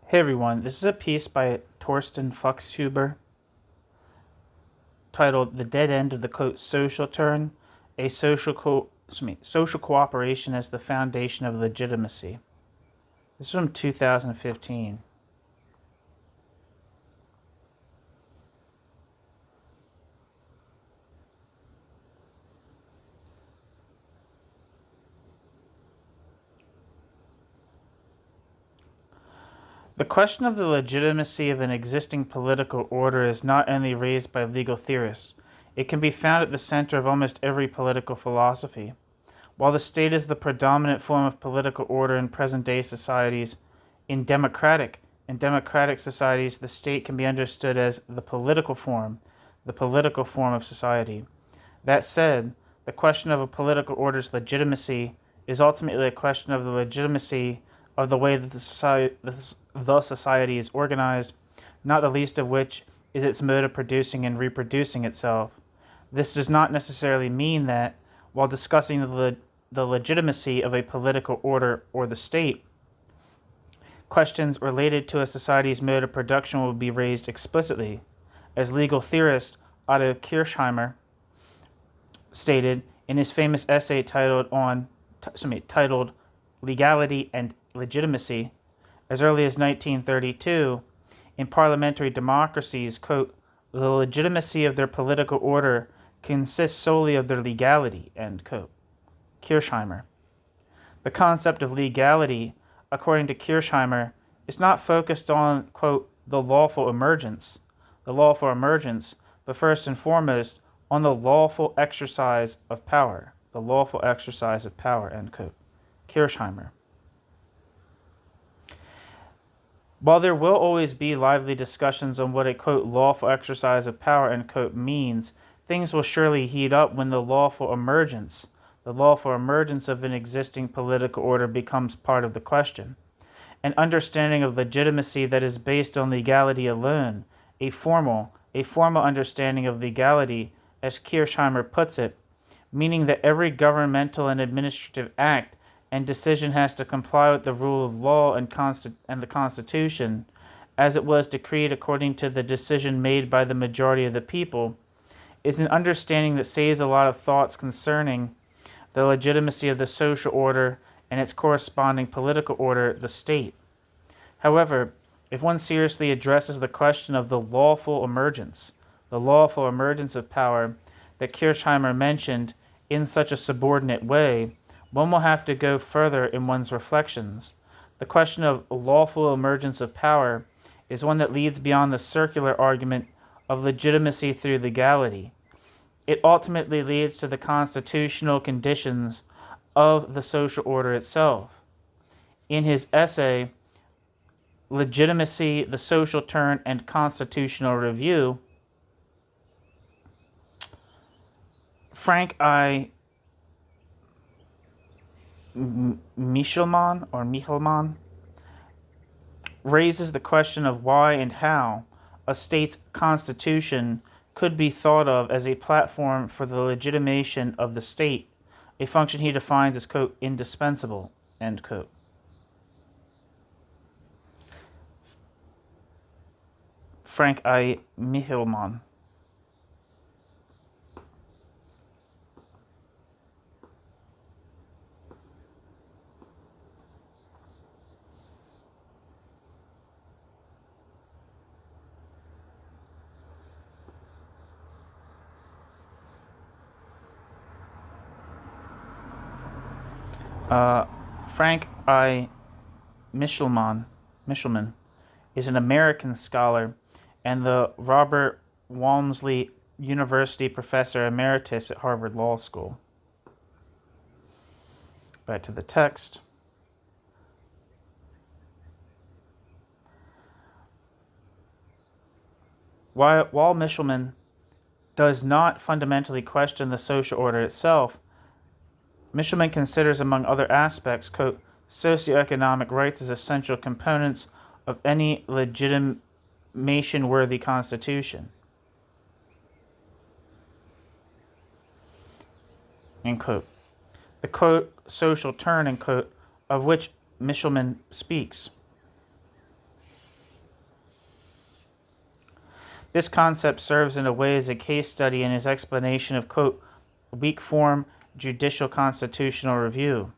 Hey everyone, this is a piece by Thorsten Fuchshuber titled "The Dead End of the Social Turn: A Social Cooperation as the Foundation of Legitimacy." This is from 2015. The question of the legitimacy of an existing political order is not only raised by legal theorists. It can be found at the center of almost every political philosophy. While the state is the predominant form of political order in present-day societies, in democratic societies, the state can be understood as the political form of society. That said, the question of a political order's legitimacy is ultimately a question of the legitimacy of the way that the society is organized, not the least of which is its mode of producing and reproducing itself. This does not necessarily mean that, while discussing the legitimacy of a political order or the state, questions related to a society's mode of production will be raised explicitly. As legal theorist Otto Kirchheimer stated in his famous essay titled Legality and Legitimacy, as early as 1932, in parliamentary democracies, quote, "the legitimacy of their political order consists solely of their legality," end quote. Kirchheimer. The concept of legality, according to Kirchheimer, is not focused on, quote, the lawful emergence, but first and foremost on the lawful exercise of power, end quote. Kirchheimer. While there will always be lively discussions on what a, quote, lawful exercise of power, end quote, means, things will surely heat up when the lawful emergence of an existing political order becomes part of the question. An understanding of legitimacy that is based on legality alone, a formal understanding of legality, as Kirchheimer puts it, meaning that every governmental and administrative act and decision has to comply with the rule of law and the Constitution, as it was decreed according to the decision made by the majority of the people, is an understanding that saves a lot of thoughts concerning the legitimacy of the social order and its corresponding political order, the state. However, if one seriously addresses the question of the lawful emergence of power that Kirchheimer mentioned in such a subordinate way, one will have to go further in one's reflections. The question of lawful emergence of power is one that leads beyond the circular argument of legitimacy through legality. It ultimately leads to the constitutional conditions of the social order itself. In his essay, Legitimacy, the Social Turn, and Constitutional Review, Frank I. Michelman raises the question of why and how a state's constitution could be thought of as a platform for the legitimation of the state, a function he defines as, quote, indispensable, end quote. Frank I. Michelman. Frank I. Michelman is an American scholar and the Robert Walmsley University Professor Emeritus at Harvard Law School. Back to the text. While Michelman does not fundamentally question the social order itself, Michelman considers, among other aspects, quote, socioeconomic rights as essential components of any legitimation-worthy constitution, end quote. The, quote, social turn, end quote, of which Michelman speaks This concept serves in a way as a case study in his explanation of, quote, weak form judicial constitutional review.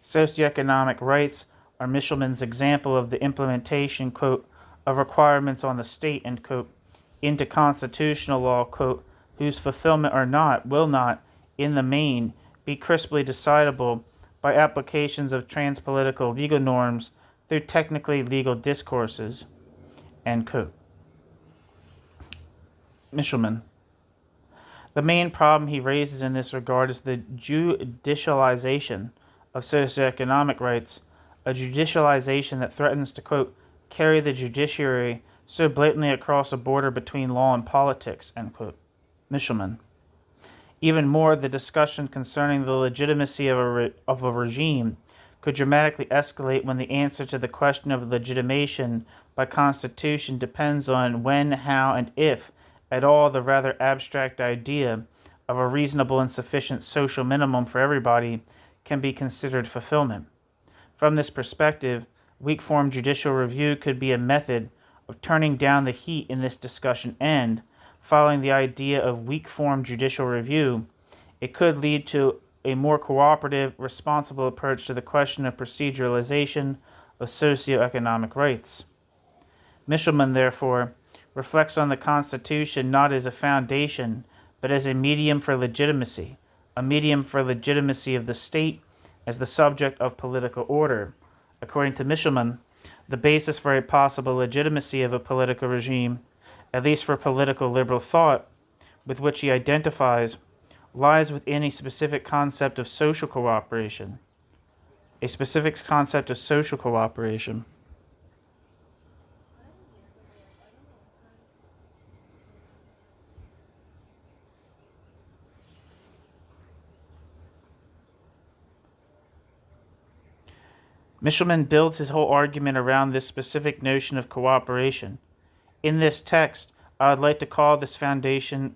Socioeconomic rights are Michelman's example of the implementation, quote, of requirements on the state, end quote, into constitutional law, quote, whose fulfillment or not will not, in the main, be crisply decidable by applications of transpolitical legal norms through technically legal discourses, end quote. Michelman. The main problem he raises in this regard is the judicialization of socioeconomic rights, a judicialization that threatens to, quote, carry the judiciary so blatantly across a border between law and politics, end quote. Michelman. Even more, the discussion concerning the legitimacy of a regime could dramatically escalate when the answer to the question of legitimation by constitution depends on when, how, and if at all the rather abstract idea of a reasonable and sufficient social minimum for everybody can be considered fulfillment. From this perspective, weak-form judicial review could be a method of turning down the heat in this discussion and, following the idea of weak-form judicial review, it could lead to a more cooperative, responsible approach to the question of proceduralization of socioeconomic rights. Michelman, therefore, reflects on the Constitution not as a foundation, but as a medium for legitimacy of the state as the subject of political order. According to Michelman, the basis for a possible legitimacy of a political regime, at least for political liberal thought, with which he identifies, lies within a specific concept of social cooperation. Michelman builds his whole argument around this specific notion of cooperation. In this text, I would like to call this foundation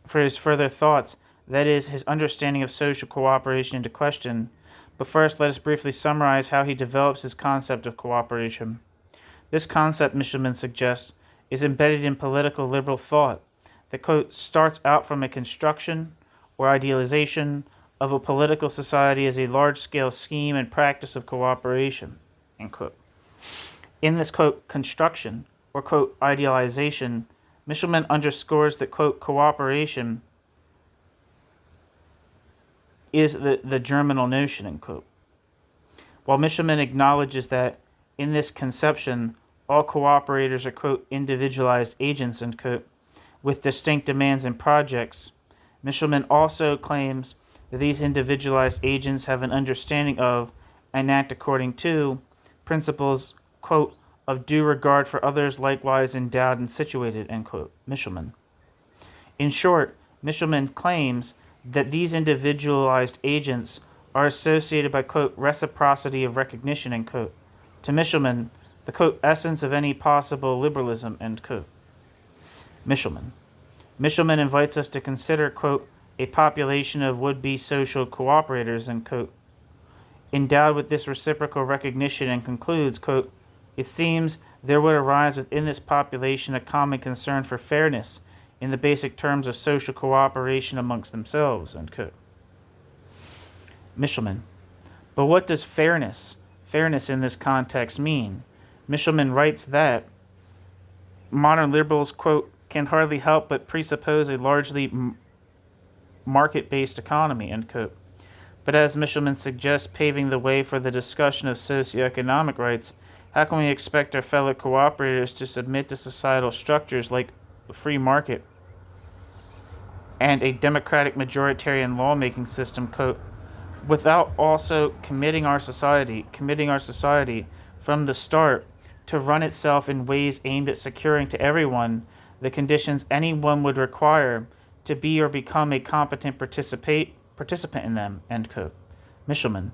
for his further thoughts, that is, his understanding of social cooperation, into question. But first, let us briefly summarize how he develops his concept of cooperation. This concept, Michelman suggests, is embedded in political liberal thought that, quote, starts out from a construction or idealization of a political society as a large-scale scheme and practice of cooperation, end quote. In this, quote, construction or, quote, idealization, Michelman underscores that, quote, cooperation is the germinal notion, end quote. While Michelman acknowledges that in this conception, all cooperators are, quote, individualized agents, end quote, with distinct demands and projects, Michelman also claims that these individualized agents have an understanding of and act according to principles, quote, of due regard for others likewise endowed and situated, end quote. Michelman. In short, Michelman claims that these individualized agents are associated by, quote, reciprocity of recognition, end quote. To Michelman, the, quote, essence of any possible liberalism, end quote. Michelman. Michelman invites us to consider, quote, a population of would-be social cooperators, end quote, endowed with this reciprocal recognition, and concludes, quote, it seems there would arise within this population a common concern for fairness in the basic terms of social cooperation amongst themselves, end quote. Michelman. But what does fairness in this context mean? Michelman writes that modern liberals, quote, can hardly help but presuppose a largely market-based economy, end quote. But as Michelman suggests, paving the way for the discussion of socioeconomic rights, how can we expect our fellow cooperators to submit to societal structures like the free market and a democratic majoritarian lawmaking system, quote, without also committing our society from the start to run itself in ways aimed at securing to everyone the conditions anyone would require to be or become a competent participant in them, end quote. Michelman.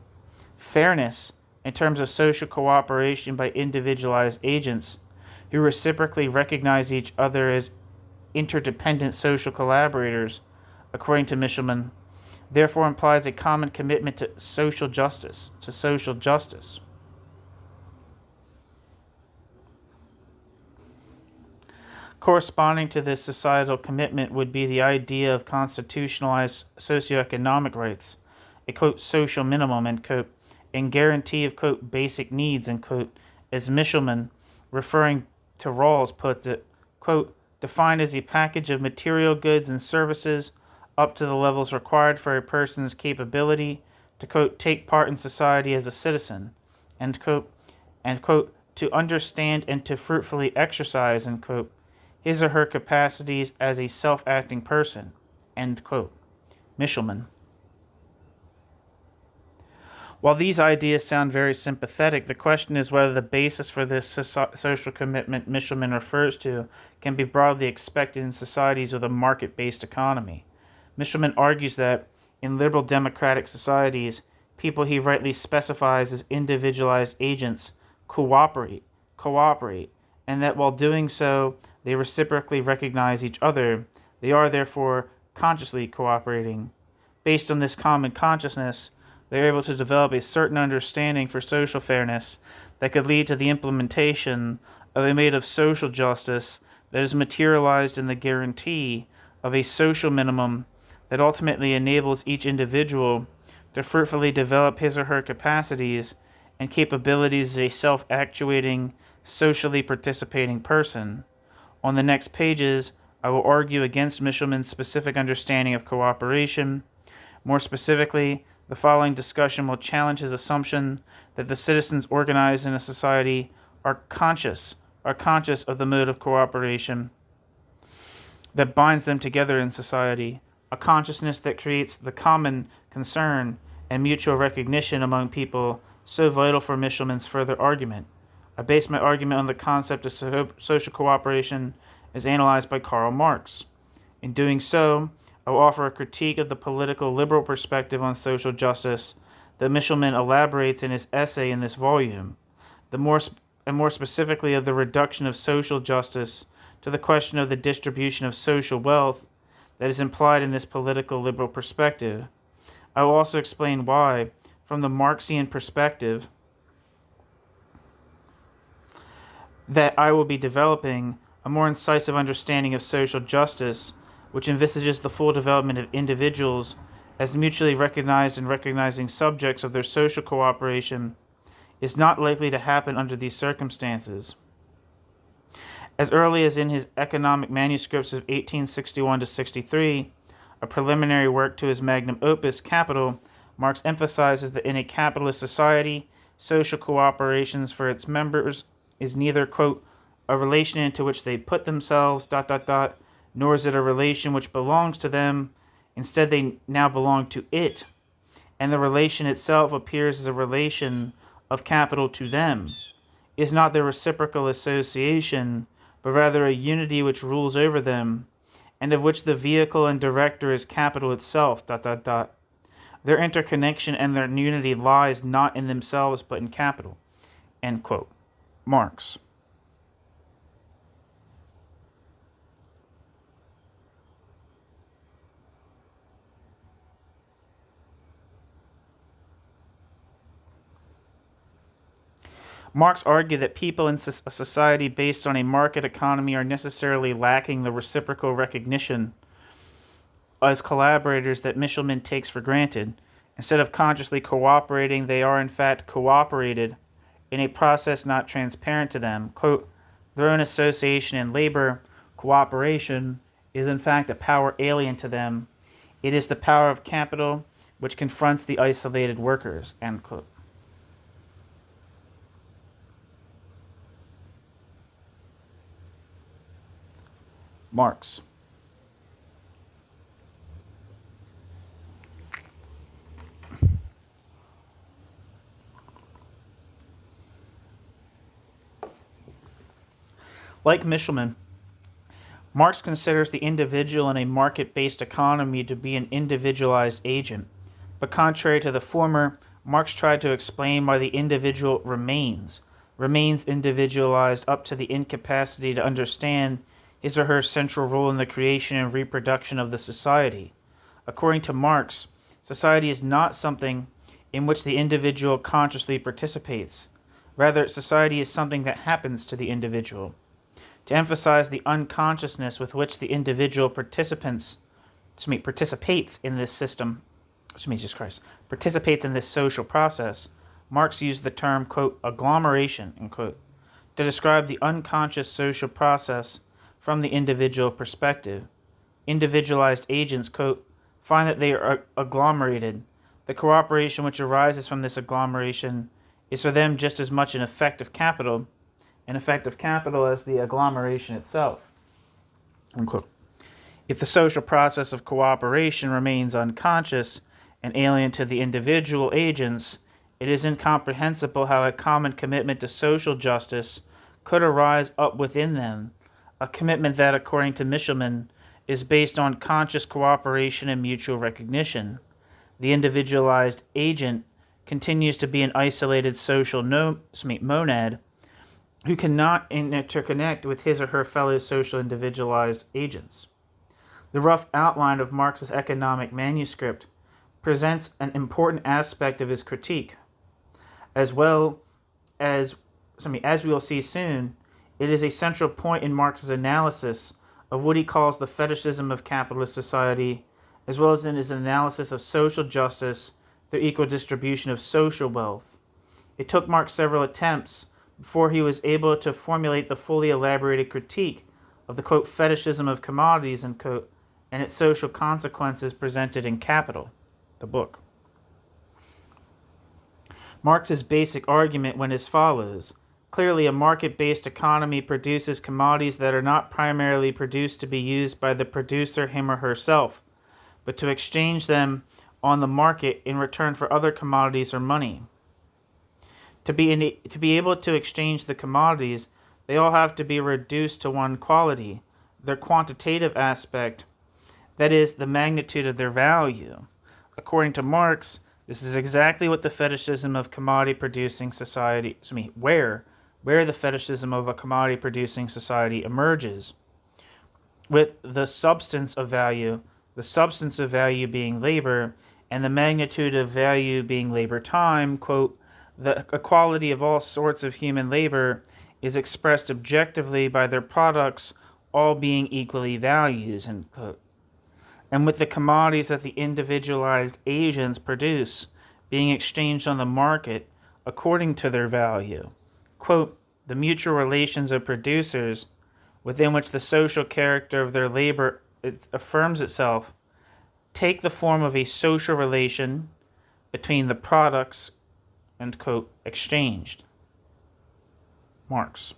Fairness, in terms of social cooperation by individualized agents who reciprocally recognize each other as interdependent social collaborators, according to Michelman, therefore implies a common commitment to social justice. Corresponding to this societal commitment would be the idea of constitutionalized socioeconomic rights, a quote social minimum, end quote, and guarantee of quote basic needs, end quote, as Michelman, referring to Rawls, puts it, quote, defined as a package of material goods and services up to the levels required for a person's capability to quote take part in society as a citizen, end quote, and quote, to understand and to fruitfully exercise, end quote, his or her capacities as a self-acting person, end quote. Michelman. While these ideas sound very sympathetic, the question is whether the basis for this social commitment Michelman refers to can be broadly expected in societies with a market-based economy. Michelman argues that, in liberal democratic societies, people he rightly specifies as individualized agents cooperate, and that while doing so, they reciprocally recognize each other. They are therefore consciously cooperating. Based on this common consciousness, they are able to develop a certain understanding for social fairness that could lead to the implementation of a mode of social justice that is materialized in the guarantee of a social minimum that ultimately enables each individual to fruitfully develop his or her capacities and capabilities as a self-actuating, socially participating person. On the next pages, I will argue against Michelman's specific understanding of cooperation. More specifically, the following discussion will challenge his assumption that the citizens organized in a society are conscious of the mode of cooperation that binds them together in society, a consciousness that creates the common concern and mutual recognition among people so vital for Michelman's further argument. I base my argument on the concept of social cooperation as analyzed by Karl Marx. In doing so, I will offer a critique of the political liberal perspective on social justice that Michelman elaborates in his essay in this volume, more specifically of the reduction of social justice to the question of the distribution of social wealth that is implied in this political liberal perspective. I will also explain why, from the Marxian perspective that I will be developing, a more incisive understanding of social justice, which envisages the full development of individuals as mutually recognized and recognizing subjects of their social cooperation, is not likely to happen under these circumstances. As early as in his economic manuscripts of 1861 to 63, a preliminary work to his magnum opus, Capital, Marx emphasizes that in a capitalist society, social cooperations for its members is neither, quote, a relation into which they put themselves, ... nor is it a relation which belongs to them. Instead, they now belong to it, and the relation itself appears as a relation of capital to them. It is not their reciprocal association, but rather a unity which rules over them, and of which the vehicle and director is capital itself, ... Their interconnection and their unity lies not in themselves, but in capital, end quote. Marx. Marx argued that people in a society based on a market economy are necessarily lacking the reciprocal recognition as collaborators that Michelman takes for granted. Instead of consciously cooperating, they are in fact cooperated in a process not transparent to them. Quote, their own association in labor, cooperation, is in fact a power alien to them. It is the power of capital which confronts the isolated workers, end quote. Marx. Like Michelman, Marx considers the individual in a market-based economy to be an individualized agent. But contrary to the former, Marx tried to explain why the individual remains individualized up to the incapacity to understand his or her central role in the creation and reproduction of the society. According to Marx, society is not something in which the individual consciously participates. Rather, society is something that happens to the individual. to emphasize the unconsciousness with which the individual participates in this system, participates in this social process, Marx used the term, quote, agglomeration, end quote, to describe the unconscious social process from the individual perspective. Individualized agents, quote, find that they are agglomerated. The cooperation which arises from this agglomeration is for them just as much an effect of capital as the agglomeration itself. Unquote. If the social process of cooperation remains unconscious and alien to the individual agents, it is incomprehensible how a common commitment to social justice could arise up within them, a commitment that, according to Michelman, is based on conscious cooperation and mutual recognition. The individualized agent continues to be an isolated social monad who cannot interconnect with his or her fellow social individualized agents. The rough outline of Marx's economic manuscript presents an important aspect of his critique. As we will see soon, it is a central point in Marx's analysis of what he calls the fetishism of capitalist society, as well as in his analysis of social justice through equal distribution of social wealth. It took Marx several attempts before he was able to formulate the fully elaborated critique of the, quote, fetishism of commodities, end quote, and its social consequences presented in Capital, the book. Marx's basic argument went as follows. Clearly, a market-based economy produces commodities that are not primarily produced to be used by the producer, him or herself, but to exchange them on the market in return for other commodities or money. To be able to exchange the commodities, they all have to be reduced to one quality, their quantitative aspect, that is, the magnitude of their value. According to Marx, this is exactly what the fetishism of commodity-producing society, where the fetishism of a commodity-producing society emerges, with the substance of value being labor, and the magnitude of value being labor time, quote, the equality of all sorts of human labor is expressed objectively by their products all being equally valued, end quote. And with the commodities that the individualized agents produce being exchanged on the market according to their value, quote, the mutual relations of producers within which the social character of their labor affirms itself take the form of a social relation between the products, end quote, exchanged. Marx.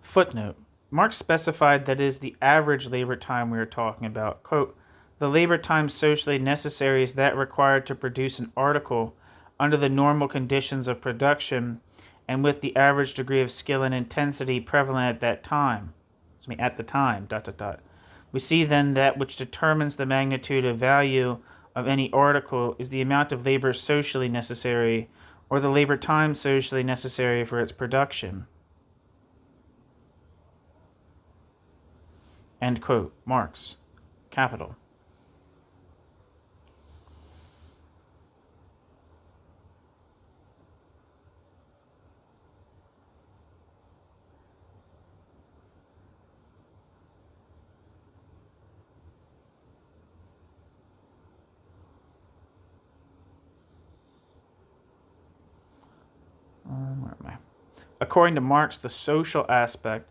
Footnote. Marx specified that it is the average labor time we are talking about. Quote, the labor time socially necessary is that required to produce an article under the normal conditions of production and with the average degree of skill and intensity prevalent at that time. At the time, ... We see then that which determines the magnitude of value of any article is the amount of labor socially necessary, or the labor time socially necessary for its production. End quote. Marx. Capital. Where am I? According to Marx, the social aspect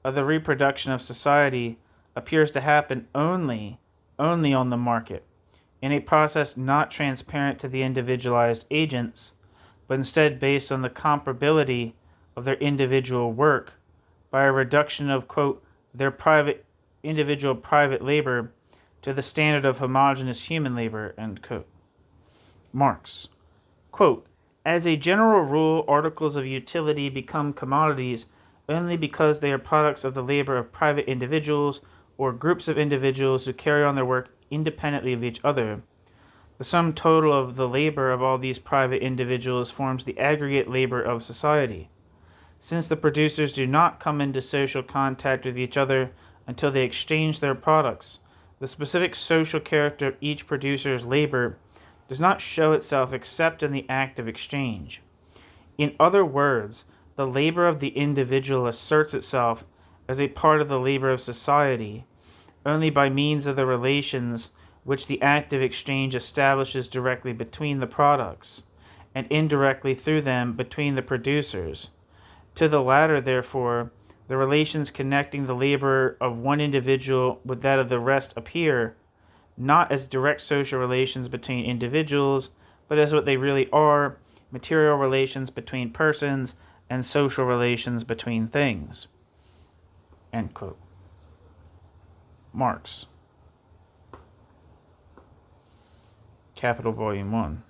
of the reproduction of society appears to happen only on the market, in a process not transparent to the individualized agents, but instead based on the comparability of their individual work by a reduction of, quote, their individual private labor to the standard of homogeneous human labor, end quote. Marx. Quote, as a general rule, articles of utility become commodities only because they are products of the labor of private individuals or groups of individuals who carry on their work independently of each other. The sum total of the labor of all these private individuals forms the aggregate labor of society. Since the producers do not come into social contact with each other until they exchange their products, the specific social character of each producer's labor does not show itself except in the act of exchange. In other words, the labor of the individual asserts itself as a part of the labor of society only by means of the relations which the active exchange establishes directly between the products, and indirectly through them between the producers. To the latter, therefore, the relations connecting the labor of one individual with that of the rest appear, not as direct social relations between individuals, but as what they really are, material relations between persons and social relations between things. End quote. Marx. Capital Volume 1.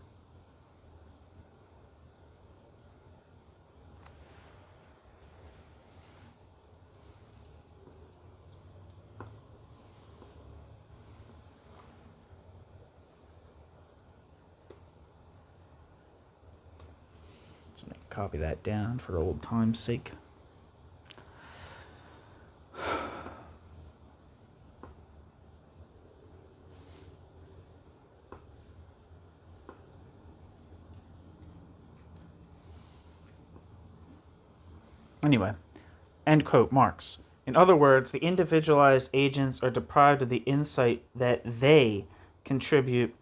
So let me copy that down for old time's sake. Anyway, end quote, Marx. In other words, the individualized agents are deprived of the insight that they contribute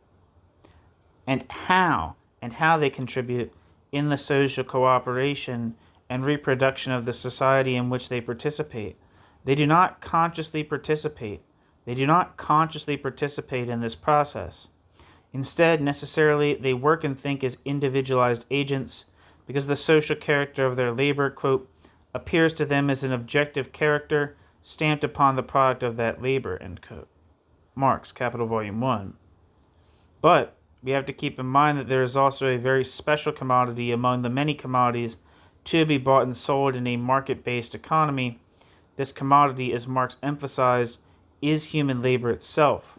and how they contribute in the social cooperation and reproduction of the society in which they participate. They do not consciously participate. They do not consciously participate in this process. Instead, necessarily, they work and think as individualized agents because the social character of their labor, quote, appears to them as an objective character stamped upon the product of that labor, end quote. Marx, Capital Volume 1. But we have to keep in mind that there is also a very special commodity among the many commodities to be bought and sold in a market-based economy. This commodity, as Marx emphasized, is human labor itself.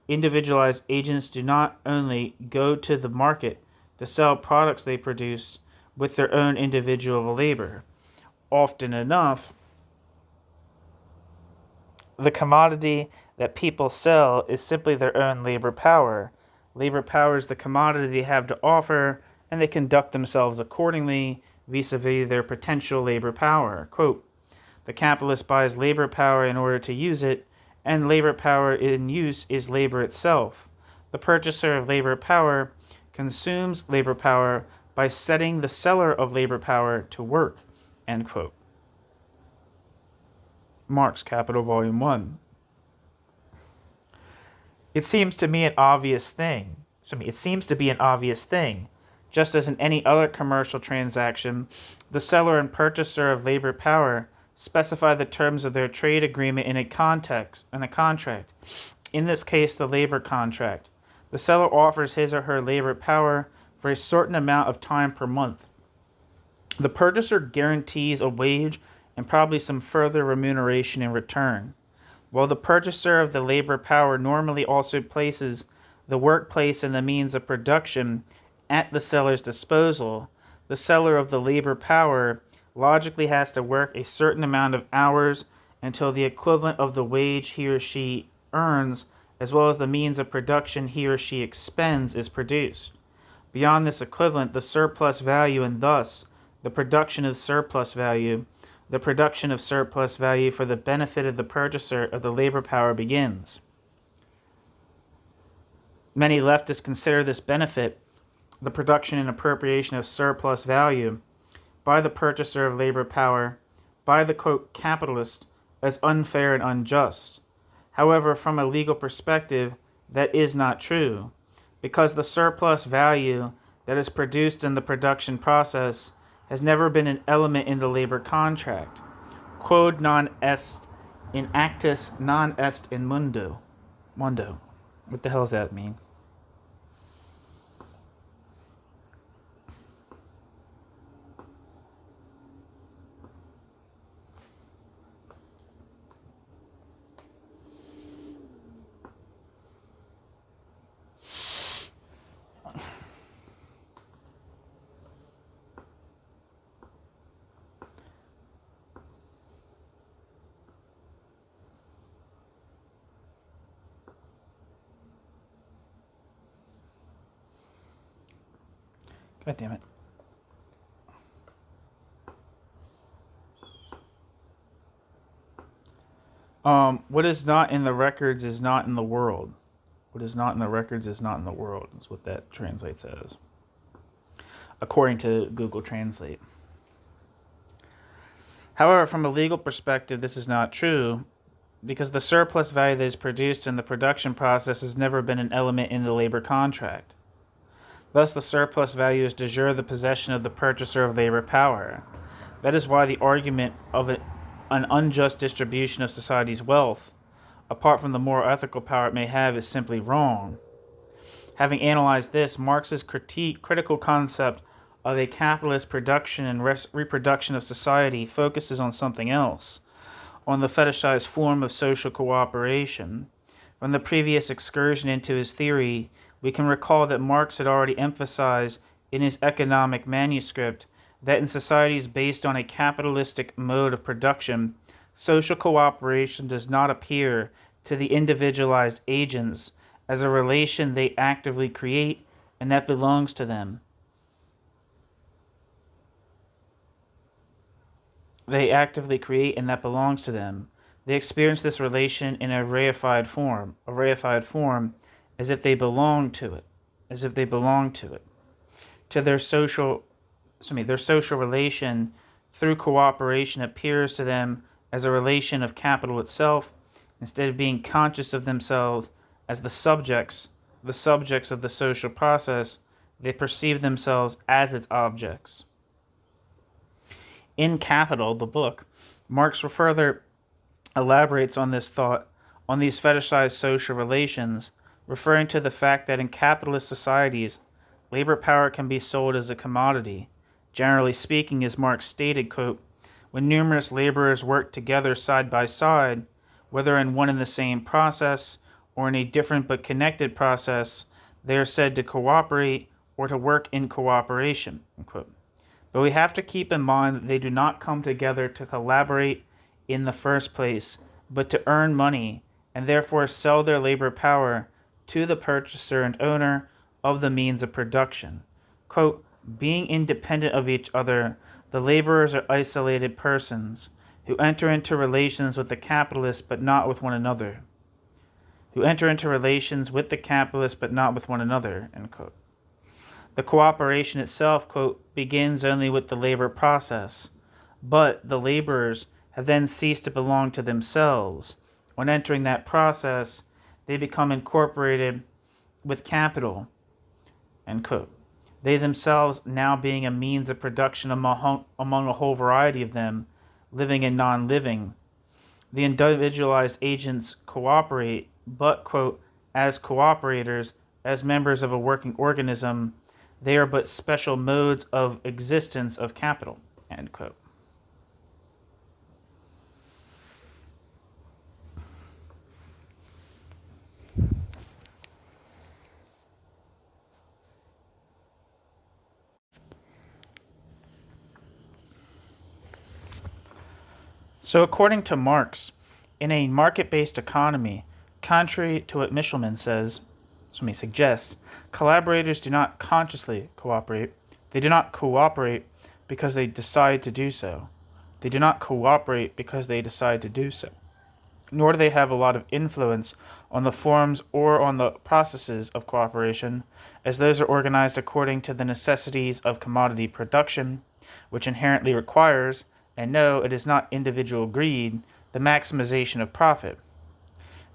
Individualized agents do not only go to the market to sell products they produce with their own individual labor. Often enough, the commodity that people sell is simply their own labor power. Labor power is the commodity they have to offer, and they conduct themselves accordingly vis-a-vis their potential labor power. Quote, the capitalist buys labor power in order to use it, and labor power in use is labor itself. The purchaser of labor power consumes labor power by setting the seller of labor power to work. End quote. Marx, Capital Volume 1. It seems to be an obvious thing. Just as in any other commercial transaction, the seller and purchaser of labor power specify the terms of their trade agreement in a contract. In this case, the labor contract. The seller offers his or her labor power for a certain amount of time per month. The purchaser guarantees a wage and probably some further remuneration in return, while the purchaser of the labor power normally also places the workplace and the means of production at the seller's disposal. The seller of the labor power logically has to work a certain amount of hours until the equivalent of the wage he or she earns, as well as the means of production he or she expends, is produced. Beyond this equivalent, the surplus value, and thus the production of surplus value for the benefit of the purchaser of the labor power begins. Many leftists consider this benefit, the production and appropriation of surplus value by the purchaser of labor power, by the, quote, capitalist, as unfair and unjust. However, from a legal perspective, that is not true, because the surplus value that is produced in the production process has never been an element in the labor contract. Quod non est in actus, non est in mundo. What the hell does that mean? God damn it. What is not in the records is not in the world. What is not in the records is not in the world, is what that translates as, according to Google Translate. However, from a legal perspective, this is not true, because the surplus value that is produced in the production process has never been an element in the labor contract. Thus, the surplus value is de jure the possession of the purchaser of labor power. That is why the argument of an unjust distribution of society's wealth, apart from the moral ethical power it may have, is simply wrong. Having analyzed this, Marx's critical concept of a capitalist production and reproduction of society focuses on something else, on the fetishized form of social cooperation. From the previous excursion into his theory, we can recall that Marx had already emphasized in his economic manuscript that in societies based on a capitalistic mode of production, social cooperation does not appear to the individualized agents as a relation they actively create and that belongs to them. They actively create and that belongs to them. They experience this relation in a reified form as if they belong to it, To their social relation through cooperation appears to them as a relation of capital itself, instead of being conscious of themselves as the subjects of the social process. They perceive themselves as its objects. In Capital, the book, Marx further elaborates on this thought, on these fetishized social relations, referring to the fact that in capitalist societies, labor power can be sold as a commodity. Generally speaking, as Marx stated, quote, when numerous laborers work together side by side, whether in one and the same process or in a different but connected process, they are said to cooperate or to work in cooperation, unquote. But we have to keep in mind that they do not come together to collaborate in the first place, but to earn money and therefore sell their labor power to the purchaser and owner of the means of production. Quote, being independent of each other, the laborers are isolated persons who enter into relations with the capitalists but not with one another. End quote. The cooperation itself, quote, begins only with the labor process, but the laborers have then ceased to belong to themselves. When entering that process, they become incorporated with capital, end quote. They themselves now being a means of production among a whole variety of them, living and non-living. The individualized agents cooperate, but, quote, as cooperators, as members of a working organism, they are but special modes of existence of capital, end quote. So according to Marx, in a market-based economy, contrary to what Michelman suggests, collaborators do not consciously cooperate. They do not cooperate because they decide to do so. Nor do they have a lot of influence on the forms or on the processes of cooperation, as those are organized according to the necessities of commodity production, which inherently requires, and no, it is not individual greed, the maximization of profit.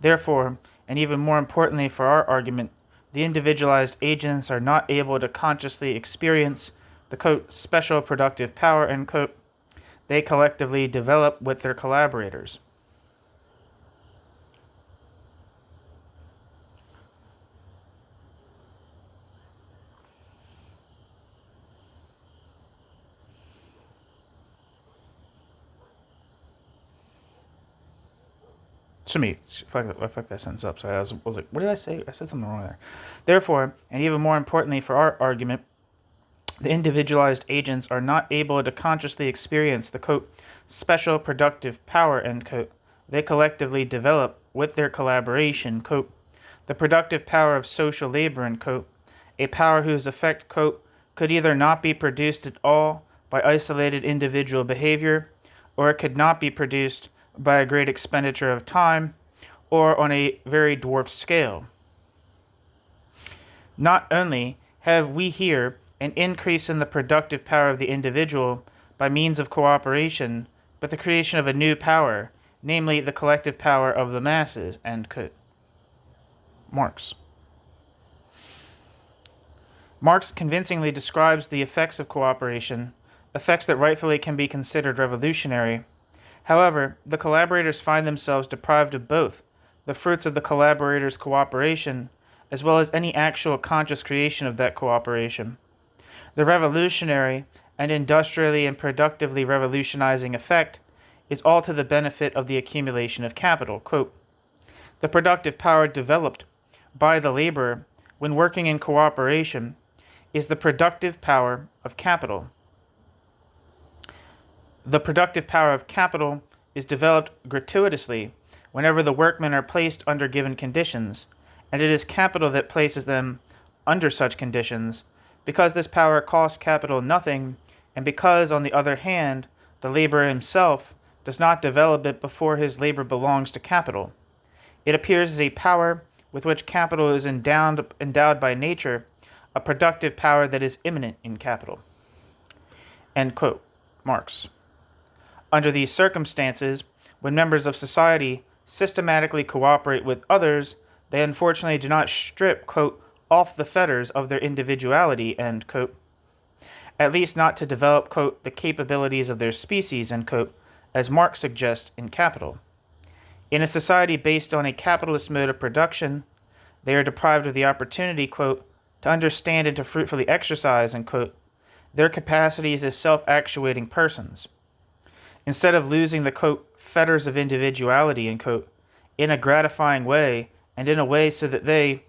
Therefore, and even more importantly for our argument, the individualized agents are not able to consciously experience the, quote, special productive power, end quote, they collectively develop with their collaborators. I fucked that sentence up. Sorry, I was like, what did I say? I said something wrong there. Therefore, and even more importantly for our argument, the individualized agents are not able to consciously experience the, quote, special productive power, end quote, they collectively develop with their collaboration, quote, the productive power of social labor, end quote, a power whose effect, quote, could either not be produced at all by isolated individual behavior, or it could not be produced by a great expenditure of time or on a very dwarfed scale. Not only have we here an increase in the productive power of the individual by means of cooperation, but the creation of a new power, namely the collective power of the masses. End quote. Marx. Marx convincingly describes the effects of cooperation, effects that rightfully can be considered revolutionary. However, the collaborators find themselves deprived of both the fruits of the collaborators' cooperation, as well as any actual conscious creation of that cooperation. The revolutionary and industrially and productively revolutionizing effect is all to the benefit of the accumulation of capital. Quote, the productive power developed by the laborer when working in cooperation is the productive power of capital. The productive power of capital is developed gratuitously whenever the workmen are placed under given conditions, and it is capital that places them under such conditions, because this power costs capital nothing, and because, on the other hand, the laborer himself does not develop it before his labor belongs to capital. It appears as a power with which capital is endowed by nature, a productive power that is immanent in capital. End quote. Marx. Under these circumstances, when members of society systematically cooperate with others, they unfortunately do not strip, quote, off the fetters of their individuality, end quote, at least not to develop, quote, the capabilities of their species, end quote, as Marx suggests in Capital. In a society based on a capitalist mode of production, they are deprived of the opportunity, quote, to understand and to fruitfully exercise, end quote, their capacities as self-actuating persons. Instead of losing the, quote, fetters of individuality, end quote, in a gratifying way and in a way so that they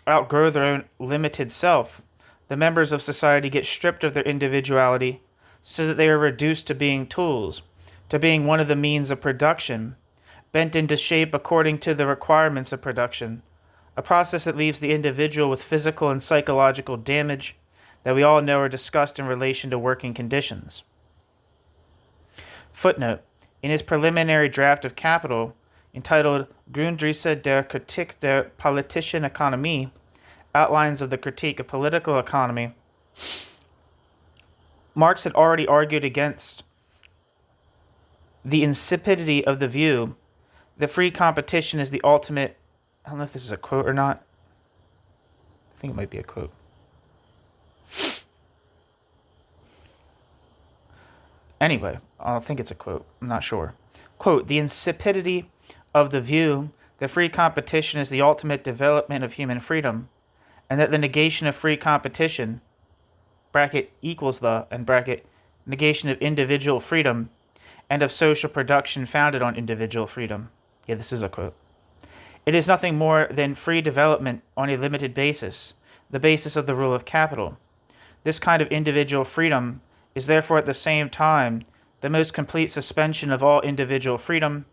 outgrow their own limited self, the members of society get stripped of their individuality so that they are reduced to being tools, to being one of the means of production, bent into shape according to the requirements of production, a process that leaves the individual with physical and psychological damage that we all know are discussed in relation to working conditions. Footnote: in his preliminary draft of Capital, entitled Grundrisse der Kritik der politischen Ökonomie, Outlines of the Critique of Political Economy, Marx had already argued against the insipidity of the view that free competition is the ultimate. I don't know if this is a quote or not. I think it might be a quote. Anyway, I think it's a quote. I'm not sure. Quote, the insipidity of the view that free competition is the ultimate development of human freedom, and that the negation of free competition, bracket equals the, and bracket, negation of individual freedom, and of social production founded on individual freedom. Yeah, this is a quote. It is nothing more than free development on a limited basis, the basis of the rule of capital. This kind of individual freedom is therefore at the same time the most complete suspension of all individual freedom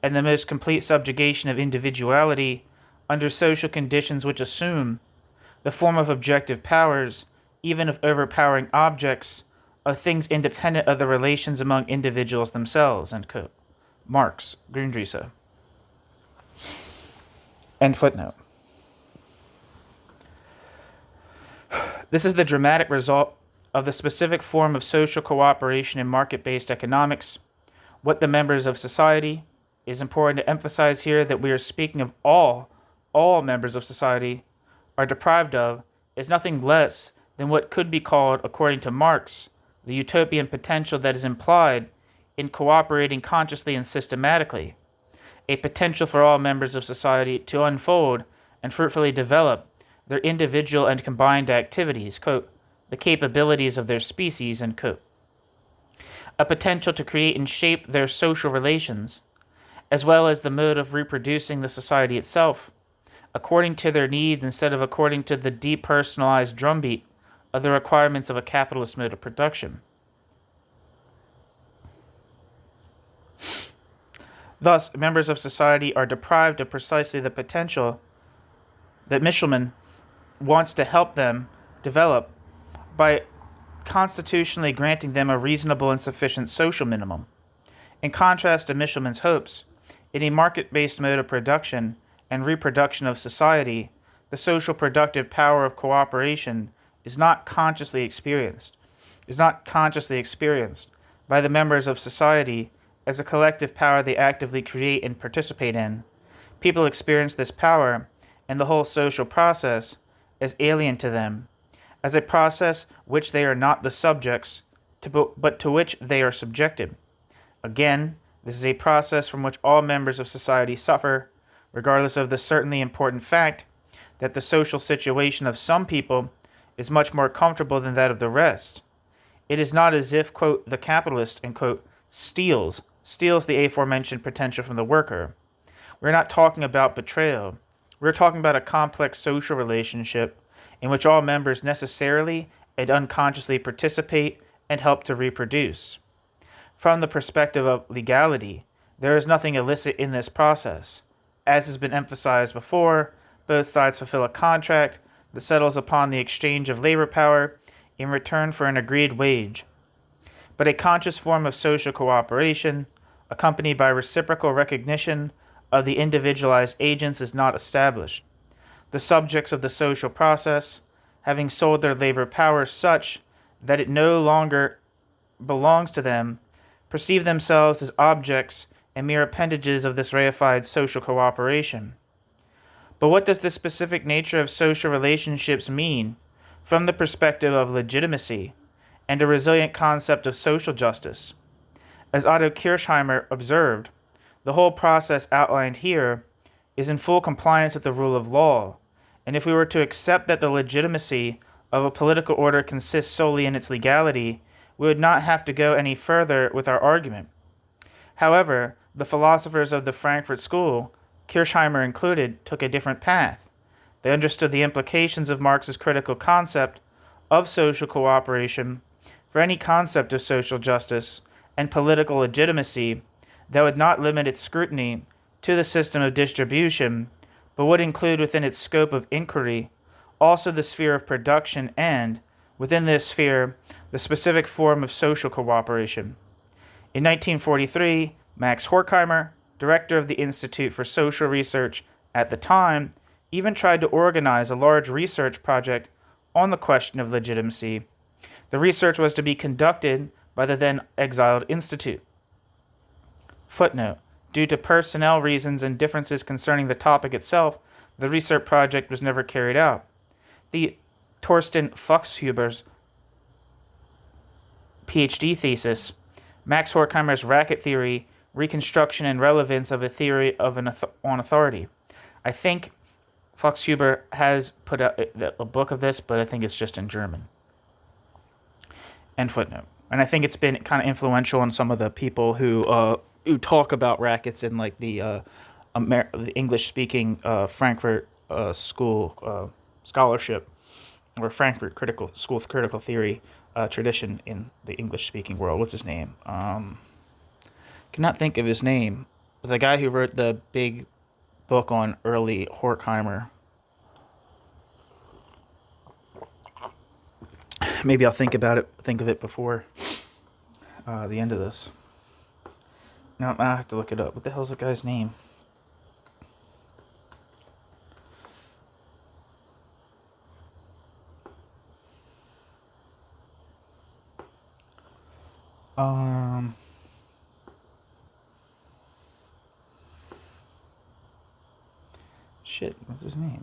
and the most complete subjugation of individuality under social conditions which assume the form of objective powers, even of overpowering objects, of things independent of the relations among individuals themselves. End quote. Marx, Grundrisse. End footnote. This is the dramatic result of the specific form of social cooperation in market-based economics. What the members of society, it is important to emphasize here that we are speaking of all members of society, are deprived of, is nothing less than what could be called, according to Marx, the utopian potential that is implied in cooperating consciously and systematically, a potential for all members of society to unfold and fruitfully develop their individual and combined activities, quote, the capabilities of their species, end quote. A potential to create and shape their social relations, as well as the mode of reproducing the society itself, according to their needs instead of according to the depersonalized drumbeat of the requirements of a capitalist mode of production. Thus, members of society are deprived of precisely the potential that Michelman wants to help them develop by constitutionally granting them a reasonable and sufficient social minimum. In contrast to Michelman's hopes, in a market-based mode of production and reproduction of society, the social productive power of cooperation is not consciously experienced by the members of society as a collective power they actively create and participate in. People experience this power and the whole social process as alien to them, as a process which they are not the subjects, but to which they are subjected. Again, this is a process from which all members of society suffer, regardless of the certainly important fact that the social situation of some people is much more comfortable than that of the rest. It is not as if, quote, the capitalist, and quote, steals the aforementioned potential from the worker. We're not talking about betrayal. We're talking about a complex social relationship in which all members necessarily and unconsciously participate and help to reproduce. From the perspective of legality, there is nothing illicit in this process. As has been emphasized before, both sides fulfill a contract that settles upon the exchange of labor power in return for an agreed wage. But a conscious form of social cooperation, accompanied by reciprocal recognition of the individualized agents, is not established. The subjects of the social process, having sold their labor power such that it no longer belongs to them, perceive themselves as objects and mere appendages of this reified social cooperation. But what does the specific nature of social relationships mean from the perspective of legitimacy and a resilient concept of social justice? As Otto Kirchheimer observed, the whole process outlined here is in full compliance with the rule of law, and if we were to accept that the legitimacy of a political order consists solely in its legality, we would not have to go any further with our argument. However, the philosophers of the Frankfurt School, Kirchheimer included, took a different path. They understood the implications of Marx's critical concept of social cooperation for any concept of social justice and political legitimacy that would not limit its scrutiny to the system of distribution, but would include within its scope of inquiry also the sphere of production and, within this sphere, the specific form of social cooperation. In 1943, Max Horkheimer, director of the Institute for Social Research at the time, even tried to organize a large research project on the question of legitimacy. The research was to be conducted by the then exiled Institute. Footnote: due to personnel reasons and differences concerning the topic itself, the research project was never carried out. The Thorsten Fuchshuber's PhD thesis, Max Horkheimer's Racket Theory, Reconstruction and Relevance of a Theory of on Authority. I think Fuchshuber has put out a book of this, but I think it's just in German. End footnote. And I think it's been kind of influential on some of the people who talk about rackets in like the English-speaking Frankfurt School scholarship, or Frankfurt School of Critical Theory tradition in the English-speaking world. What's his name? Cannot think of his name. The guy who wrote the big book on early Horkheimer. Maybe I'll think of it before the end of this. No, I have to look it up. What the hell's the guy's name? Shit, what's his name?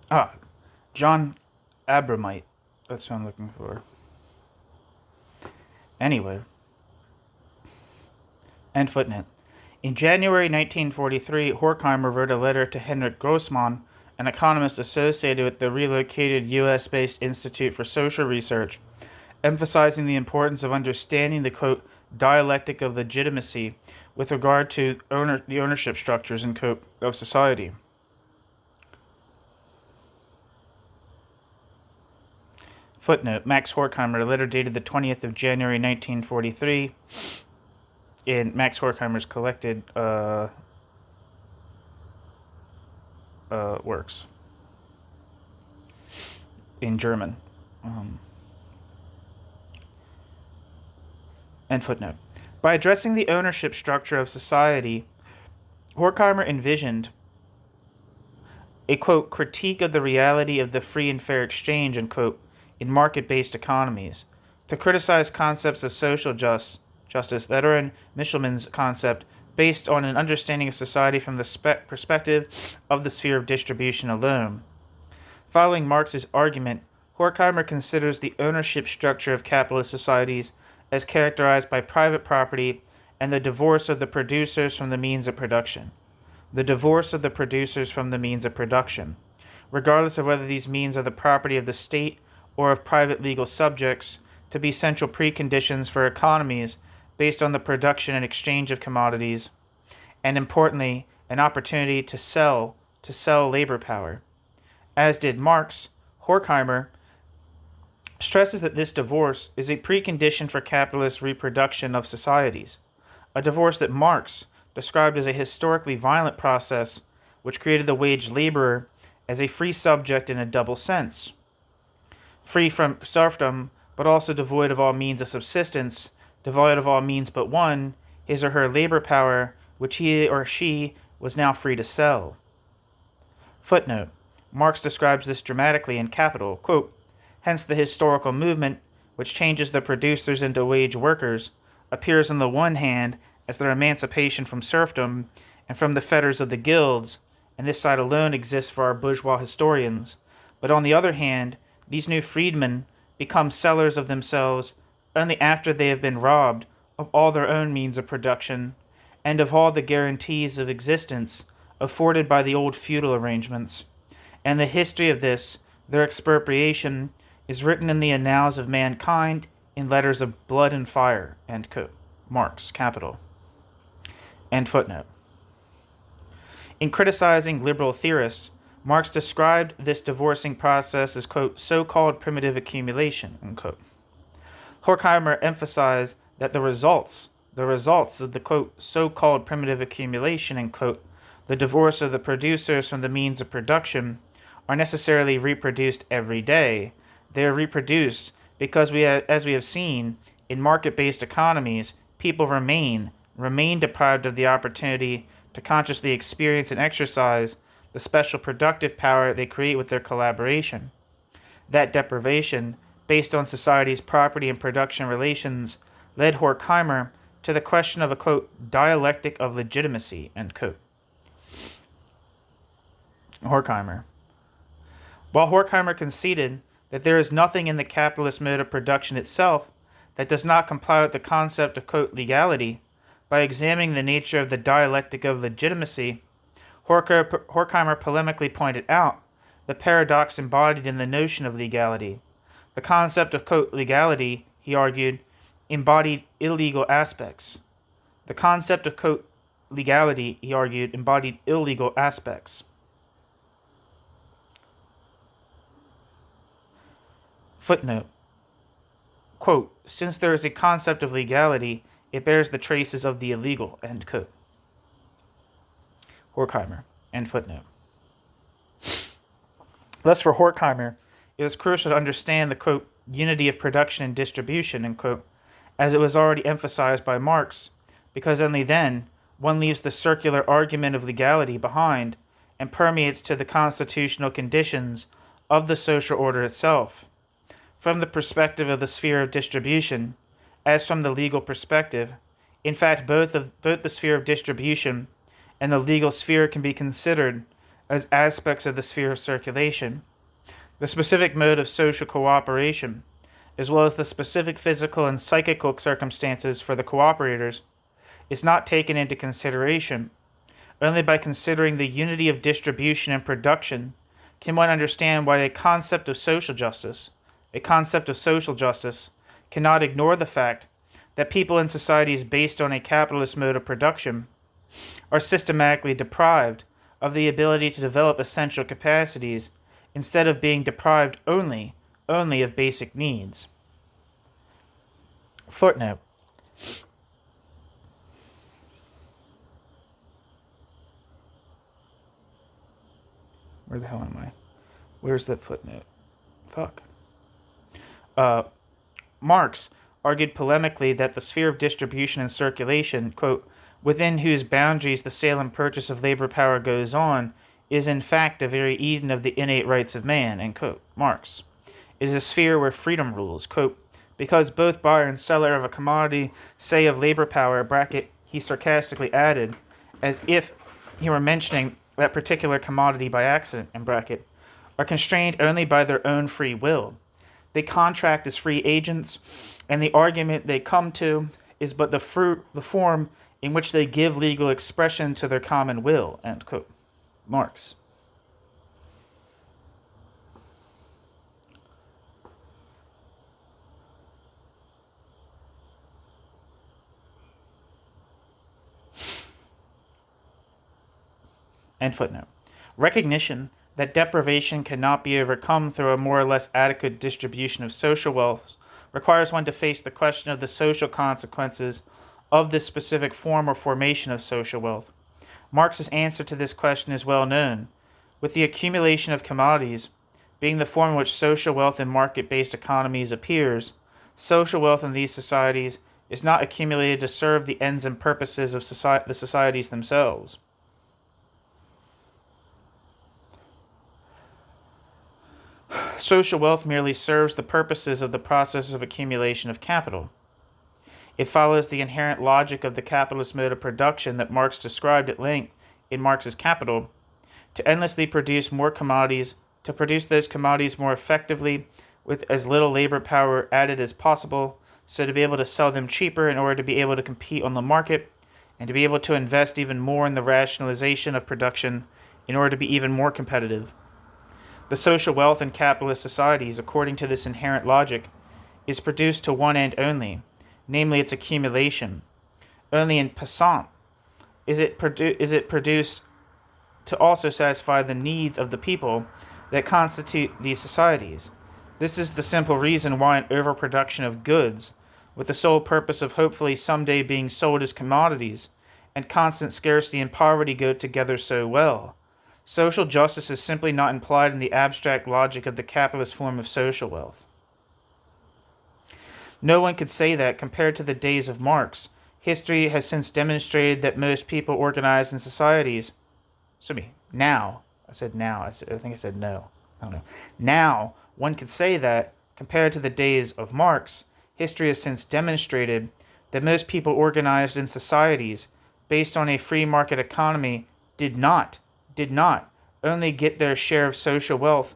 God. John Abramite. That's who I'm looking for. Anyway. End footnote. In January 1943, Horkheimer wrote a letter to Henrik Grossman, an economist associated with the relocated U.S.-based Institute for Social Research, emphasizing the importance of understanding the, quote, dialectic of legitimacy with regard to the ownership structures and, quote, of society. Footnote: Max Horkheimer, a letter dated the 20th of January 1943 in Max Horkheimer's collected works in German. End footnote. By addressing the ownership structure of society, Horkheimer envisioned a, quote, critique of the reality of the free and fair exchange, end quote, in market-based economies, to criticize concepts of social justice that are in Michelman's concept based on an understanding of society from the perspective of the sphere of distribution alone. Following Marx's argument, Horkheimer considers the ownership structure of capitalist societies as characterized by private property and the divorce of the producers from the means of production. The divorce of the producers from the means of production, regardless of whether these means are the property of the state or of private legal subjects, to be central preconditions for economies based on the production and exchange of commodities, and importantly, an opportunity to sell labor power. As did Marx, Horkheimer stresses that this divorce is a precondition for capitalist reproduction of societies, a divorce that Marx described as a historically violent process which created the wage laborer as a free subject in a double sense, free from serfdom, but also devoid of all means of subsistence, devoid of all means but one, his or her labor power, which he or she was now free to sell. Footnote: Marx describes this dramatically in Capital, quote, hence the historical movement, which changes the producers into wage workers, appears on the one hand as their emancipation from serfdom and from the fetters of the guilds, and this side alone exists for our bourgeois historians, but on the other hand, these new freedmen become sellers of themselves only after they have been robbed of all their own means of production and of all the guarantees of existence afforded by the old feudal arrangements. And the history of this, their expropriation, is written in the annals of mankind in letters of blood and fire, end quote. Marx, Capital. End footnote. In criticizing liberal theorists, Marx described this divorcing process as, quote, so-called primitive accumulation, unquote. Horkheimer emphasized that the results of the, quote, so-called primitive accumulation, end quote, the divorce of the producers from the means of production, are necessarily reproduced every day. They are reproduced because, as we have seen, in market-based economies, people remain deprived of the opportunity to consciously experience and exercise the special productive power they create with their collaboration. That deprivation, based on society's property and production relations, led Horkheimer to the question of a, quote, dialectic of legitimacy, end quote. Horkheimer. While Horkheimer conceded that there is nothing in the capitalist mode of production itself that does not comply with the concept of, quote, legality, by examining the nature of the dialectic of legitimacy, Horkheimer polemically pointed out the paradox embodied in the notion of legality. The concept of, quote, legality, he argued, embodied illegal aspects. The concept of, quote, legality, he argued, embodied illegal aspects. Footnote. Quote, since there is a concept of legality, it bears the traces of the illegal, end quote. Horkheimer, end footnote. Thus, for Horkheimer, it was crucial to understand the, quote, unity of production and distribution, end quote, as it was already emphasized by Marx, because only then one leaves the circular argument of legality behind and permeates to the constitutional conditions of the social order itself. From the perspective of the sphere of distribution, as from the legal perspective, in fact, both the sphere of distribution and the legal sphere can be considered as aspects of the sphere of circulation. The specific mode of social cooperation, as well as the specific physical and psychical circumstances for the cooperators, is not taken into consideration. Only by considering the unity of distribution and production can one understand why a concept of social justice, cannot ignore the fact that people in societies based on a capitalist mode of production are systematically deprived of the ability to develop essential capacities instead of being deprived only of basic needs. Footnote. Where the hell am I? Where's that footnote? Fuck. Marx argued polemically that the sphere of distribution and circulation, quote, within whose boundaries the sale and purchase of labor power goes on, is in fact a very Eden of the innate rights of man, end quote. Marx is a sphere where freedom rules, quote, because both buyer and seller of a commodity, say of labor power, bracket, he sarcastically added, as if he were mentioning that particular commodity by accident, in bracket, are constrained only by their own free will. They contract as free agents, and the argument they come to is but the form in which they give legal expression to their common will, end quote. Marx. End footnote. Recognition that deprivation cannot be overcome through a more or less adequate distribution of social wealth requires one to face the question of the social consequences of this specific form or formation of social wealth. Marx's answer to this question is well known, with the accumulation of commodities being the form in which social wealth in market-based economies appears. Social wealth in these societies is not accumulated to serve the ends and purposes of the societies themselves. Social wealth merely serves the purposes of the process of accumulation of capital. It follows the inherent logic of the capitalist mode of production that Marx described at length in Marx's Capital, to endlessly produce more commodities, to produce those commodities more effectively with as little labor power added as possible, so to be able to sell them cheaper in order to be able to compete on the market, and to be able to invest even more in the rationalization of production in order to be even more competitive. The social wealth in capitalist societies, according to this inherent logic, is produced to one end only, namely its accumulation. Only in passant is it produced to also satisfy the needs of the people that constitute these societies. This is the simple reason why an overproduction of goods, with the sole purpose of hopefully someday being sold as commodities, and constant scarcity and poverty go together so well. Social justice is simply not implied in the abstract logic of the capitalist form of social wealth. No one could say that, compared to the days of Marx, history has since demonstrated that most people organized in societies. Now. I think I said no. I don't know. Now, one could say that, compared to the days of Marx, history has since demonstrated that most people organized in societies based on a free market economy did not only get their share of social wealth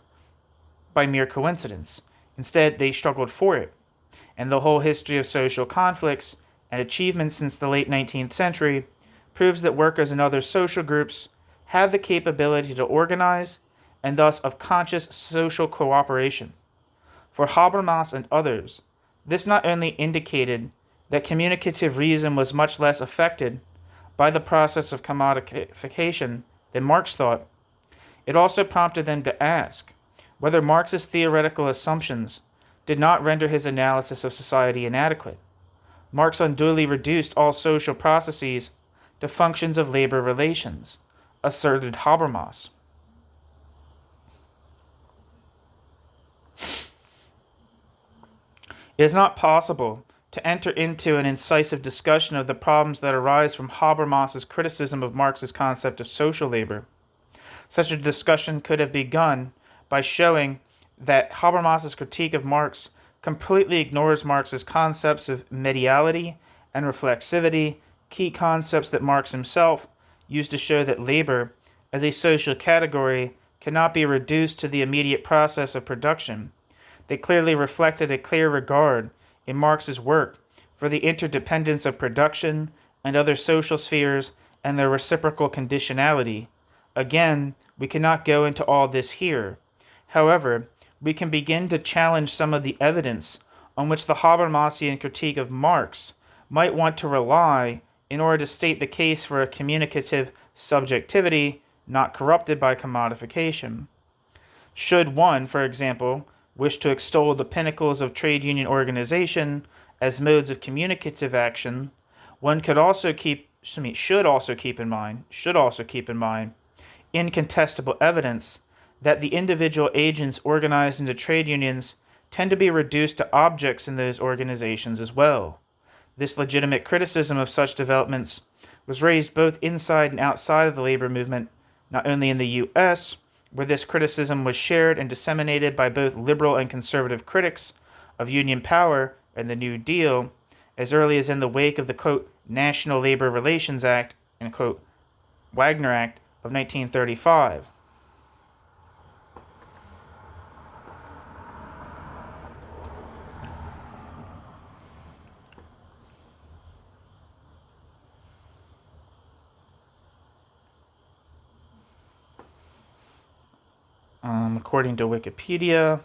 by mere coincidence. Instead, they struggled for it. And the whole history of social conflicts and achievements since the late 19th century proves that workers and other social groups have the capability to organize, and thus of conscious social cooperation. For Habermas and others, this not only indicated that communicative reason was much less affected by the process of commodification than Marx thought, it also prompted them to ask whether Marx's theoretical assumptions did not render his analysis of society inadequate. Marx unduly reduced all social processes to functions of labor relations, asserted Habermas. It is not possible to enter into an incisive discussion of the problems that arise from Habermas's criticism of Marx's concept of social labor. Such a discussion could have begun by showing that Habermas's critique of Marx completely ignores Marx's concepts of mediality and reflexivity, key concepts that Marx himself used to show that labor, as a social category, cannot be reduced to the immediate process of production. They clearly reflected a clear regard in Marx's work for the interdependence of production and other social spheres and their reciprocal conditionality. Again, we cannot go into all this here. However, we can begin to challenge some of the evidence on which the Habermasian critique of Marx might want to rely in order to state the case for a communicative subjectivity not corrupted by commodification. Should one, for example, wish to extol the pinnacles of trade union organization as modes of communicative action, one should also keep in mind incontestable evidence that the individual agents organized into trade unions tend to be reduced to objects in those organizations as well. This legitimate criticism of such developments was raised both inside and outside of the labor movement, not only in the U.S., where this criticism was shared and disseminated by both liberal and conservative critics of union power and the New Deal, as early as in the wake of the, quote, National Labor Relations Act and, quote, Wagner Act of 1935. According to Wikipedia,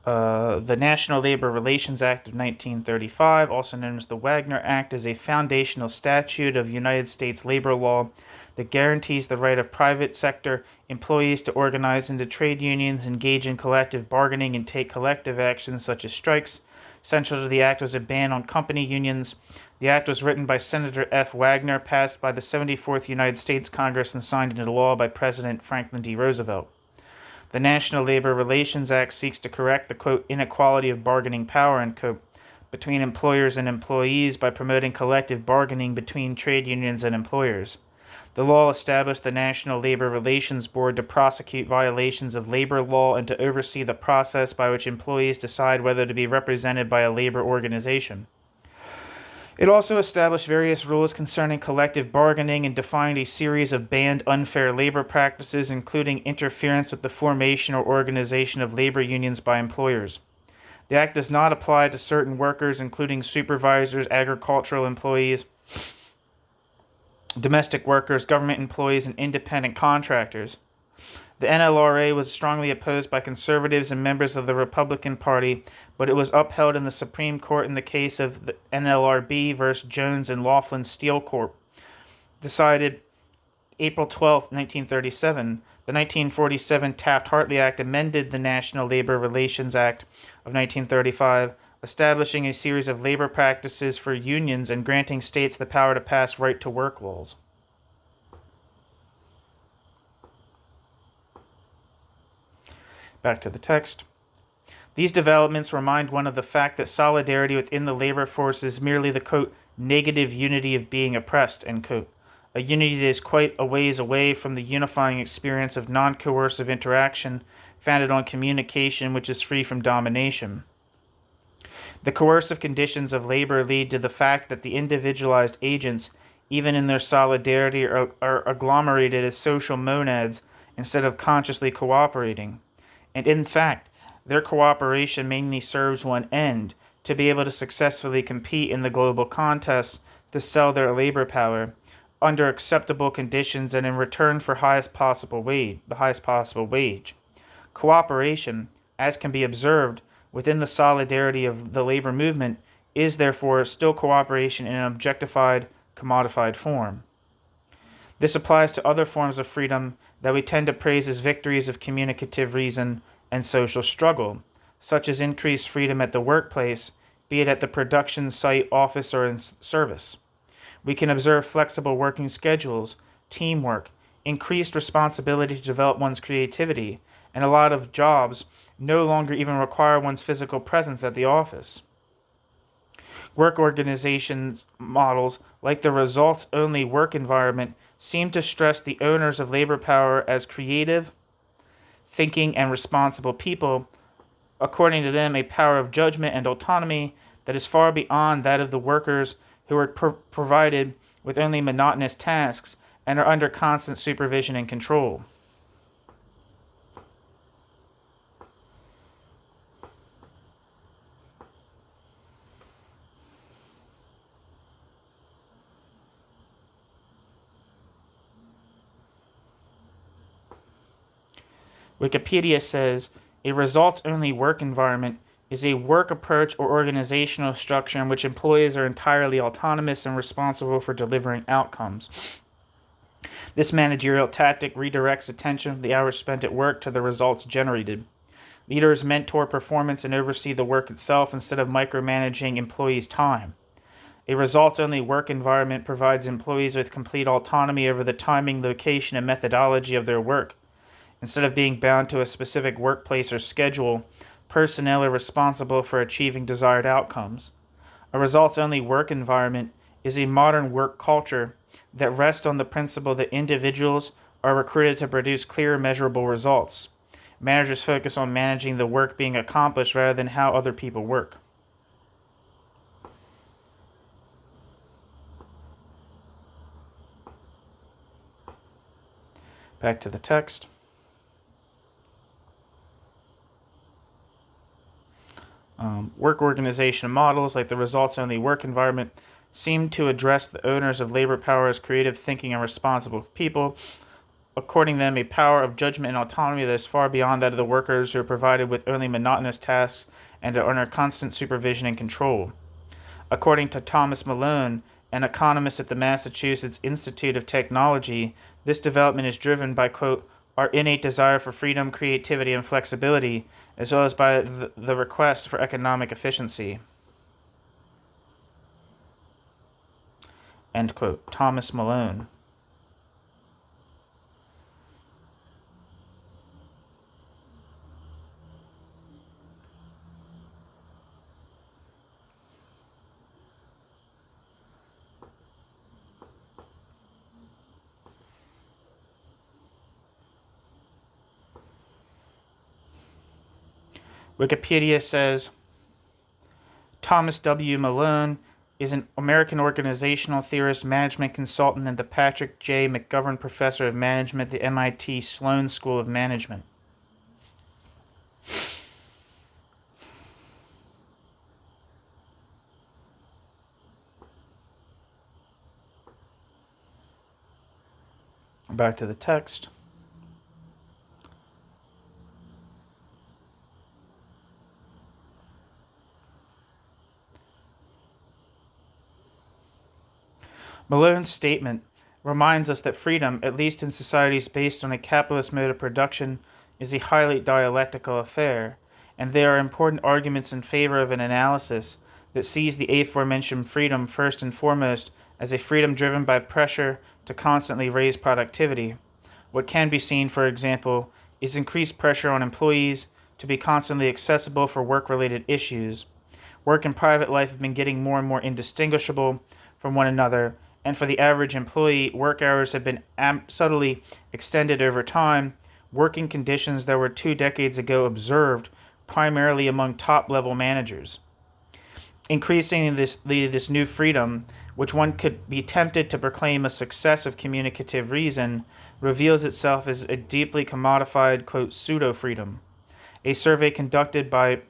the National Labor Relations Act of 1935, also known as the Wagner Act, is a foundational statute of United States labor law that guarantees the right of private sector employees to organize into trade unions, engage in collective bargaining, and take collective actions such as strikes. Central to the act was a ban on company unions. The act was written by Senator F. Wagner, passed by the 74th United States Congress, and signed into law by President Franklin D. Roosevelt. The National Labor Relations Act seeks to correct the, quote, inequality of bargaining power, end quote, between employers and employees by promoting collective bargaining between trade unions and employers. The law established the National Labor Relations Board to prosecute violations of labor law and to oversee the process by which employees decide whether to be represented by a labor organization. It also established various rules concerning collective bargaining and defined a series of banned unfair labor practices, including interference with the formation or organization of labor unions by employers. The act does not apply to certain workers, including supervisors, agricultural employees, domestic workers, government employees, and independent contractors. The NLRA was strongly opposed by conservatives and members of the Republican Party, but it was upheld in the Supreme Court in the case of the NLRB versus Jones and Laughlin Steel Corp., decided April 12, 1937. The 1947 Taft-Hartley Act amended the National Labor Relations Act of 1935, establishing a series of labor practices for unions and granting states the power to pass right-to-work laws. Back to the text. These developments remind one of the fact that solidarity within the labor force is merely the, quote, negative unity of being oppressed, end quote, a unity that is quite a ways away from the unifying experience of non-coercive interaction founded on communication which is free from domination. The coercive conditions of labor lead to the fact that the individualized agents, even in their solidarity, are agglomerated as social monads instead of consciously cooperating. And in fact, their cooperation mainly serves one end, to be able to successfully compete in the global contest to sell their labor power under acceptable conditions and in return for the highest possible wage. Cooperation, as can be observed within the solidarity of the labor movement, is therefore still cooperation in an objectified, commodified form. This applies to other forms of freedom that we tend to praise as victories of communicative reason and social struggle, such as increased freedom at the workplace, be it at the production site, office, or in service. We can observe flexible working schedules, teamwork, increased responsibility to develop one's creativity, and a lot of jobs no longer even require one's physical presence at the office. Work organizations models, like the results-only work environment, seem to stress the owners of labor power as creative, thinking, and responsible people, according to them a power of judgment and autonomy that is far beyond that of the workers who are provided with only monotonous tasks and are under constant supervision and control. Wikipedia says, A results-only work environment is a work approach or organizational structure in which employees are entirely autonomous and responsible for delivering outcomes. This managerial tactic redirects attention from the hours spent at work to the results generated. Leaders mentor performance and oversee the work itself instead of micromanaging employees' time. A results-only work environment provides employees with complete autonomy over the timing, location, and methodology of their work. Instead of being bound to a specific workplace or schedule, personnel are responsible for achieving desired outcomes. A results-only work environment is a modern work culture that rests on the principle that individuals are recruited to produce clear, measurable results. Managers focus on managing the work being accomplished rather than how other people work. Back to the text. Work organization models, like the results-only work environment, seem to address the owners of labor power as creative, thinking, and responsible people, according them a power of judgment and autonomy that is far beyond that of the workers who are provided with only monotonous tasks and are under constant supervision and control. According to Thomas Malone, an economist at the Massachusetts Institute of Technology, this development is driven by, quote, our innate desire for freedom, creativity, and flexibility, as well as by the request for economic efficiency. End quote. Thomas Malone. Wikipedia says Thomas W. Malone is an American organizational theorist, management consultant, and the Patrick J. McGovern Professor of Management at the MIT Sloan School of Management. Back to the text. Malone's statement reminds us that freedom, at least in societies based on a capitalist mode of production, is a highly dialectical affair, and there are important arguments in favor of an analysis that sees the aforementioned freedom first and foremost as a freedom driven by pressure to constantly raise productivity. What can be seen, for example, is increased pressure on employees to be constantly accessible for work-related issues. Work and private life have been getting more and more indistinguishable from one another, and for the average employee, work hours have been subtly extended over time, working conditions that were 2 decades ago observed primarily among top-level managers. Increasingly, this new freedom, which one could be tempted to proclaim a success of communicative reason, reveals itself as a deeply commodified, quote, pseudo-freedom. A survey conducted by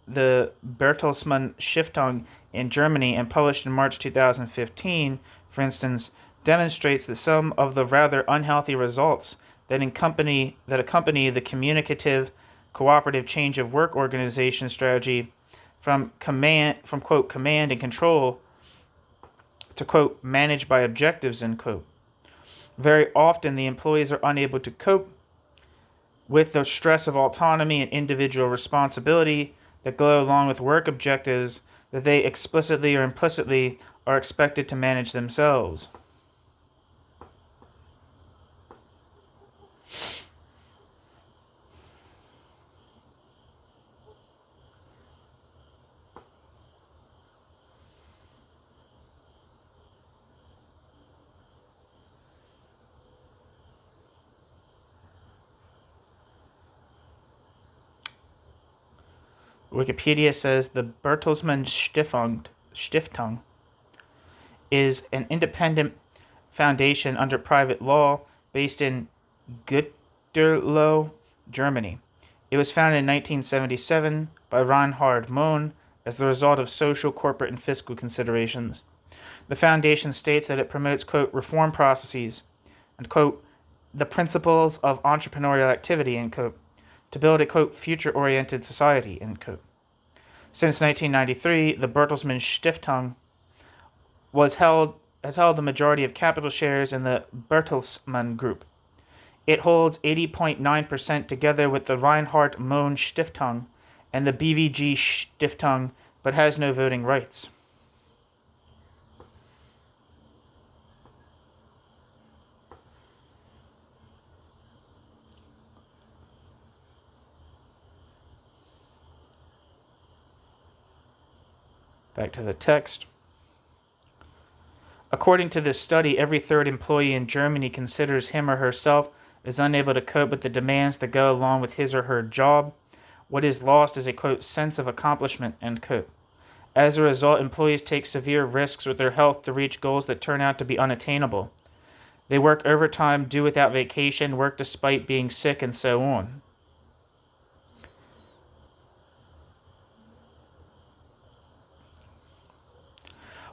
the Bertelsmann Stiftung in Germany and published in March 2015, for instance, demonstrates that some of the rather unhealthy results that accompany the communicative, cooperative change of work organization strategy from quote, command and control to, quote, managed by objectives, end quote. Very often the employees are unable to cope with the stress of autonomy and individual responsibility that go along with work objectives that they explicitly or implicitly are expected to manage themselves. Wikipedia says the Bertelsmann Stiftung is an independent foundation under private law based in Gütersloh, Germany. It was founded in 1977 by Reinhard Mohn as the result of social, corporate, and fiscal considerations. The foundation states that it promotes, quote, reform processes and, quote, the principles of entrepreneurial activity, end quote, to build a, quote, future-oriented society, end quote. Since 1993, the Bertelsmann Stiftung has held the majority of capital shares in the Bertelsmann Group. It holds 80.9% together with the Reinhard Mohn Stiftung and the BVG Stiftung, but has no voting rights. Back to the text. According to this study, every third employee in Germany considers him or herself as unable to cope with the demands that go along with his or her job. What is lost is a, quote, sense of accomplishment, end quote. As a result, employees take severe risks with their health to reach goals that turn out to be unattainable. They work overtime, do without vacation, work despite being sick, and so on.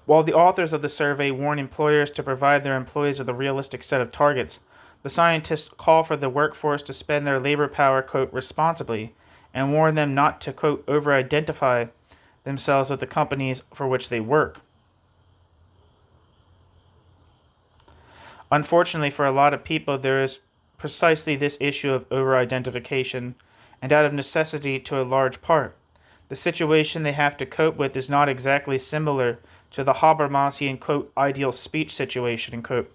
While the authors of the survey warn employers to provide their employees with a realistic set of targets, the scientists call for the workforce to spend their labor power, quote, responsibly, and warn them not to, quote, over-identify themselves with the companies for which they work. Unfortunately for a lot of people, there is precisely this issue of over-identification, and out of necessity to a large part. The situation they have to cope with is not exactly similar to the Habermasian, quote, ideal speech situation, end quote,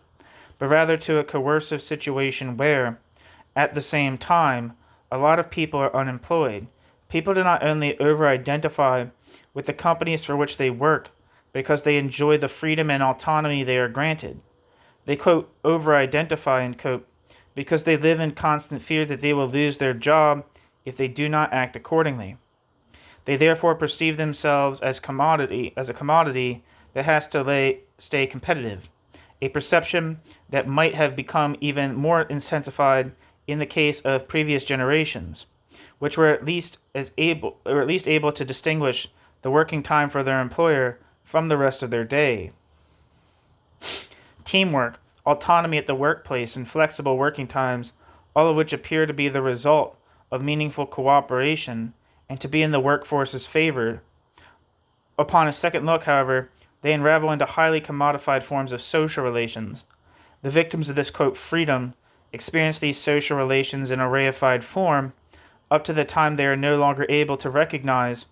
but rather to a coercive situation where, at the same time, a lot of people are unemployed. People do not only over-identify with the companies for which they work because they enjoy the freedom and autonomy they are granted. They, quote, over-identify, end quote, because they live in constant fear that they will lose their job if they do not act accordingly. They therefore perceive themselves as a commodity that has to stay competitive, a perception that might have become even more intensified in the case of previous generations, which were at least able to distinguish the working time for their employer from the rest of their day. Teamwork, autonomy at the workplace, and flexible working times, all of which appear to be the result of meaningful cooperation and to be in the workforce's favor. Upon a second look, however, they unravel into highly commodified forms of social relations. The victims of this, quote, freedom experience these social relations in a reified form up to the time they are no longer able to recognize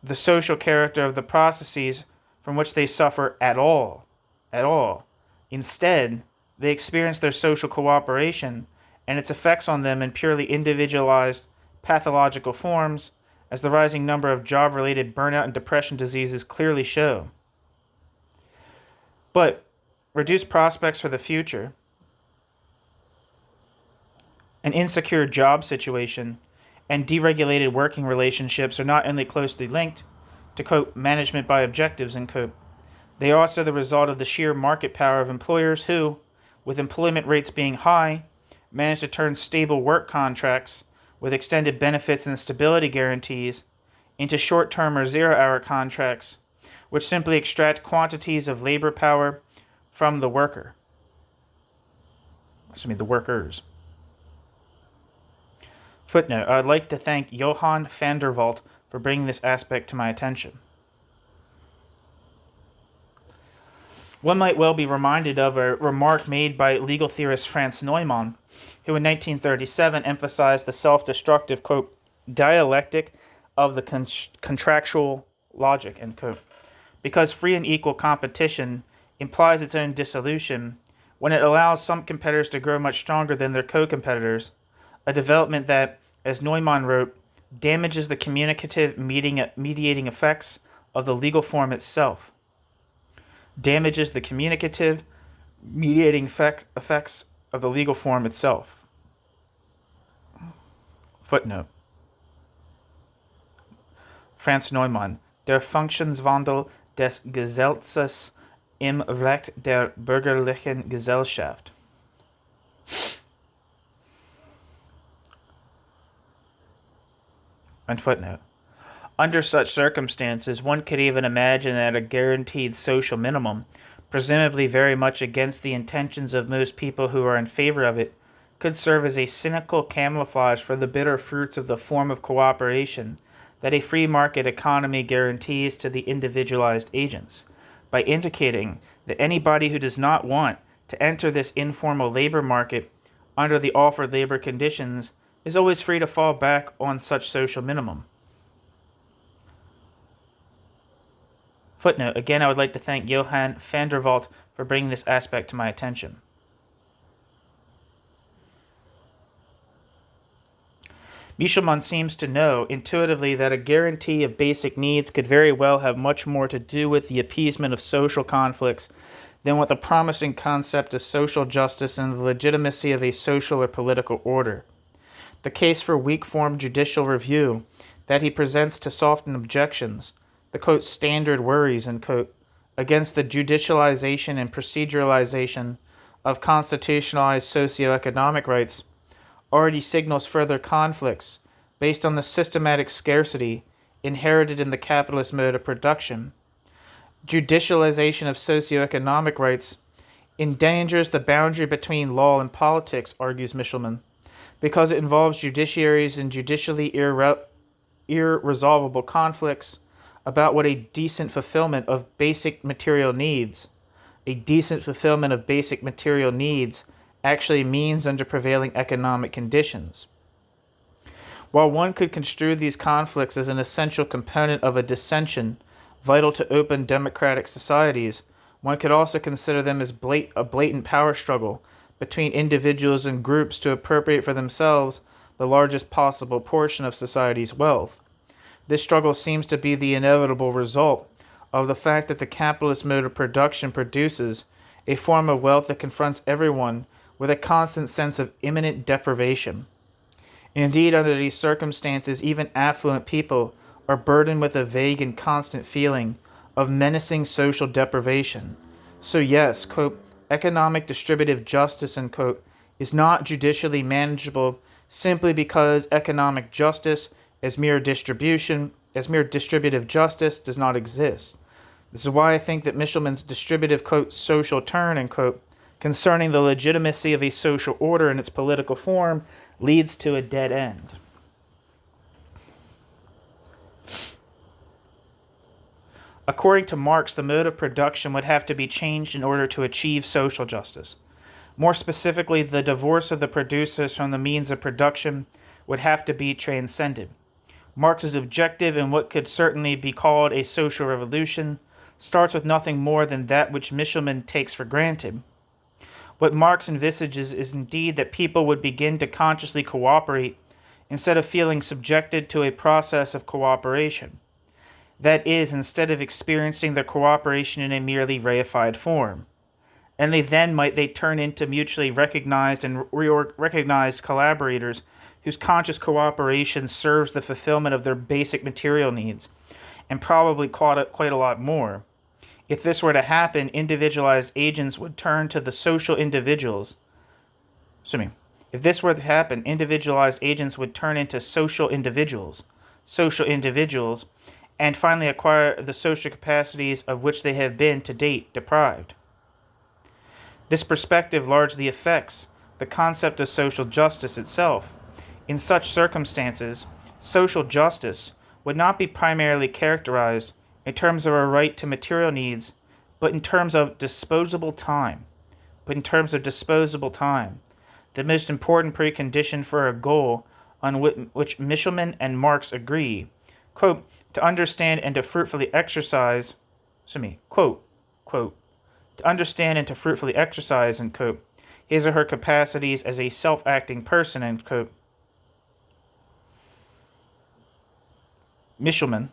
the social character of the processes from which they suffer at all. Instead, they experience their social cooperation and its effects on them in purely individualized, pathological forms, as the rising number of job-related burnout and depression diseases clearly show. But reduced prospects for the future, an insecure job situation, and deregulated working relationships are not only closely linked to, quote, management by objectives, end quote, they are also the result of the sheer market power of employers who, with employment rates being high, manage to turn stable work contracts with extended benefits and stability guarantees into short-term or zero-hour contracts, which simply extract quantities of labor power from the workers. Footnote, I'd like to thank Johan van der Walt for bringing this aspect to my attention. One might well be reminded of a remark made by legal theorist Franz Neumann, who in 1937 emphasized the self-destructive, quote, dialectic of the contractual logic, end quote. Because free and equal competition implies its own dissolution when it allows some competitors to grow much stronger than their co-competitors, a development that, as Neumann wrote, damages the communicative mediating effects of the legal form itself. Damages the communicative mediating effects of the legal form itself. Footnote. Franz Neumann, Der Funktionswandel des Gesetzes im Recht der bürgerlichen Gesellschaft. And footnote. Under such circumstances, one could even imagine that a guaranteed social minimum, presumably very much against the intentions of most people who are in favor of it, could serve as a cynical camouflage for the bitter fruits of the form of cooperation that a free market economy guarantees to the individualized agents, by indicating that anybody who does not want to enter this informal labor market under the offered labor conditions is always free to fall back on such social minimum. Footnote. Again, I would like to thank Johan van der Walt for bringing this aspect to my attention. Michelman seems to know intuitively that a guarantee of basic needs could very well have much more to do with the appeasement of social conflicts than with a promising concept of social justice and the legitimacy of a social or political order. The case for weak-formed judicial review that he presents to soften objections, the quote, standard worries, end quote, against the judicialization and proceduralization of constitutionalized socioeconomic rights, already signals further conflicts based on the systematic scarcity inherited in the capitalist mode of production. Judicialization of socioeconomic rights endangers the boundary between law and politics, argues Michelman, because it involves judiciaries in judicially irresolvable conflicts about what a decent fulfillment of basic material needs actually means under prevailing economic conditions. While one could construe these conflicts as an essential component of a dissension vital to open democratic societies, one could also consider them as a blatant power struggle between individuals and groups to appropriate for themselves the largest possible portion of society's wealth. This struggle seems to be the inevitable result of the fact that the capitalist mode of production produces a form of wealth that confronts everyone with a constant sense of imminent deprivation. Indeed, under these circumstances, even affluent people are burdened with a vague and constant feeling of menacing social deprivation. So yes, quote, economic distributive justice, end quote, is not judicially manageable simply because economic justice as mere distributive justice does not exist. This is why I think that Michelman's distributive, quote, social turn, end quote, concerning the legitimacy of a social order in its political form leads to a dead end. According to Marx, the mode of production would have to be changed in order to achieve social justice. More specifically, the divorce of the producers from the means of production would have to be transcended. Marx's objective in what could certainly be called a social revolution starts with nothing more than that which Michelman takes for granted. What Marx envisages is indeed that people would begin to consciously cooperate instead of feeling subjected to a process of cooperation. That is, instead of experiencing their cooperation in a merely reified form. And they turn into mutually recognized and recognized collaborators whose conscious cooperation serves the fulfillment of their basic material needs, and probably quite a lot more. If this were to happen, individualized agents would turn to the social individuals. If this were to happen, individualized agents would turn into social individuals, and finally acquire the social capacities of which they have been to date deprived. This perspective largely affects the concept of social justice itself. In such circumstances, social justice would not be primarily characterized in terms of a right to material needs, but in terms of disposable time. The most important precondition for a goal on which Michelman and Marx agree, quote, to understand and to fruitfully exercise, quote, to understand and to fruitfully exercise, end quote, his or her capacities as a self-acting person, end quote. Michelman.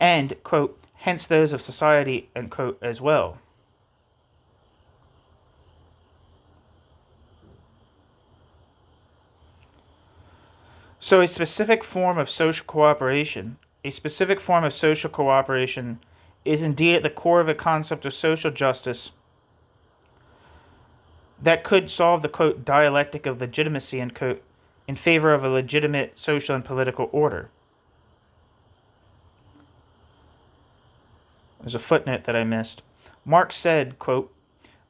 And, quote, hence those of society, end quote, as well. So a specific form of social cooperation is indeed at the core of a concept of social justice that could solve the, quote, dialectic of legitimacy, end quote, in favor of a legitimate social and political order. There's a footnote that I missed. Marx said, quote,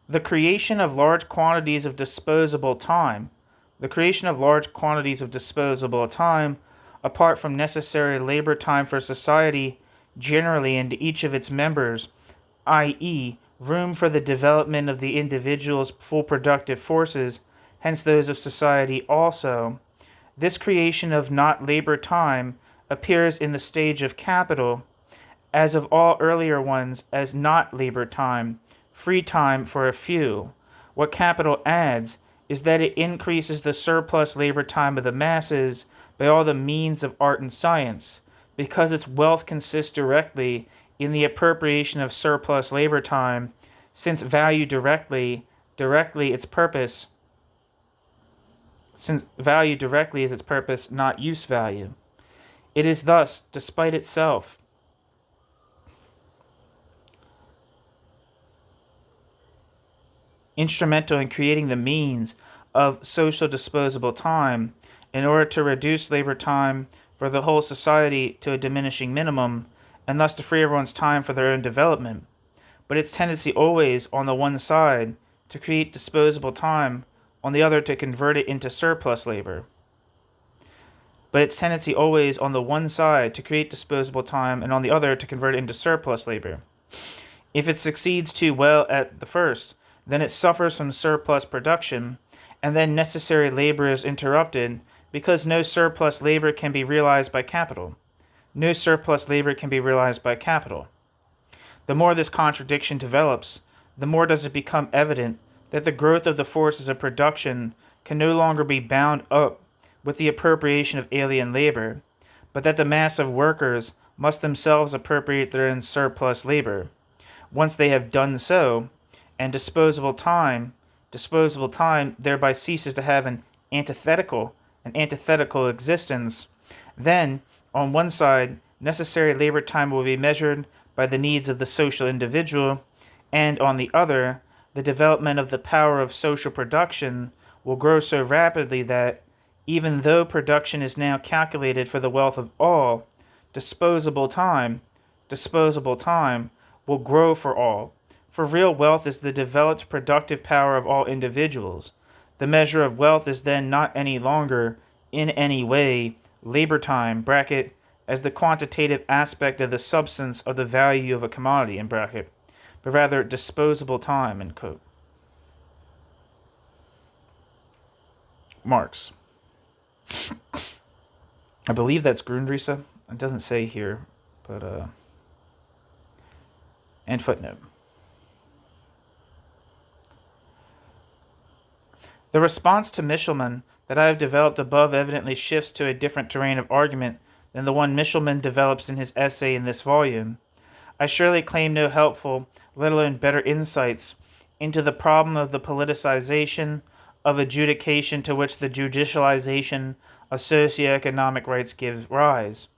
the creation of large quantities of disposable time, apart from necessary labor time for society generally and each of its members, i.e., room for the development of the individual's full productive forces, hence those of society also. This creation of not labor time appears in the stage of capital, as of all earlier ones, as not labor time, free time for a few. What capital adds is that it increases the surplus labor time of the masses by all the means of art and science, because its wealth consists directly in the appropriation of surplus labor time, since value directly its purpose, not use value. It is thus, despite itself, instrumental in creating the means of social disposable time in order to reduce labor time for the whole society to a diminishing minimum, and thus to free everyone's time for their own development. But its tendency always, on the one side, to create disposable time, on the other to convert it into surplus labor. If it succeeds too well at the first, then it suffers from surplus production, and then necessary labor is interrupted, because no surplus labor can be realized by capital. The more this contradiction develops, the more does it become evident that the growth of the forces of production can no longer be bound up with the appropriation of alien labor, but that the mass of workers must themselves appropriate their own surplus labor. Once they have done so, and disposable time thereby ceases to have an antithetical existence, then, on one side, necessary labor time will be measured by the needs of the social individual, and on the other, the development of the power of social production will grow so rapidly that, even though production is now calculated for the wealth of all, disposable time will grow for all. For real wealth is the developed productive power of all individuals. The measure of wealth is then not any longer, in any way, labor time, as the quantitative aspect of the substance of the value of a commodity, but rather disposable time, end quote. Marx. I believe that's Grundrisse. It doesn't say here, but and footnote. The response to Michelman that I have developed above evidently shifts to a different terrain of argument than the one Michelman develops in his essay in this volume. I surely claim no helpful, let alone better insights into the problem of the politicization of adjudication to which the judicialization of socioeconomic rights gives rise.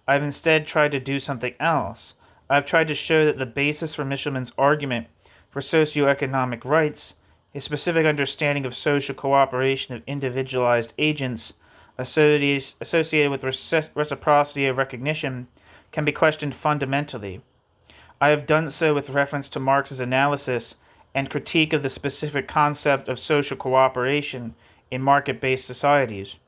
I have instead tried to do something else. I have tried to show that the basis for Michelman's argument for socioeconomic rights, his specific understanding of social cooperation of individualized agents associated with reciprocity of recognition, can be questioned fundamentally. I have done so with reference to Marx's analysis and critique of the specific concept of social cooperation in market-based societies.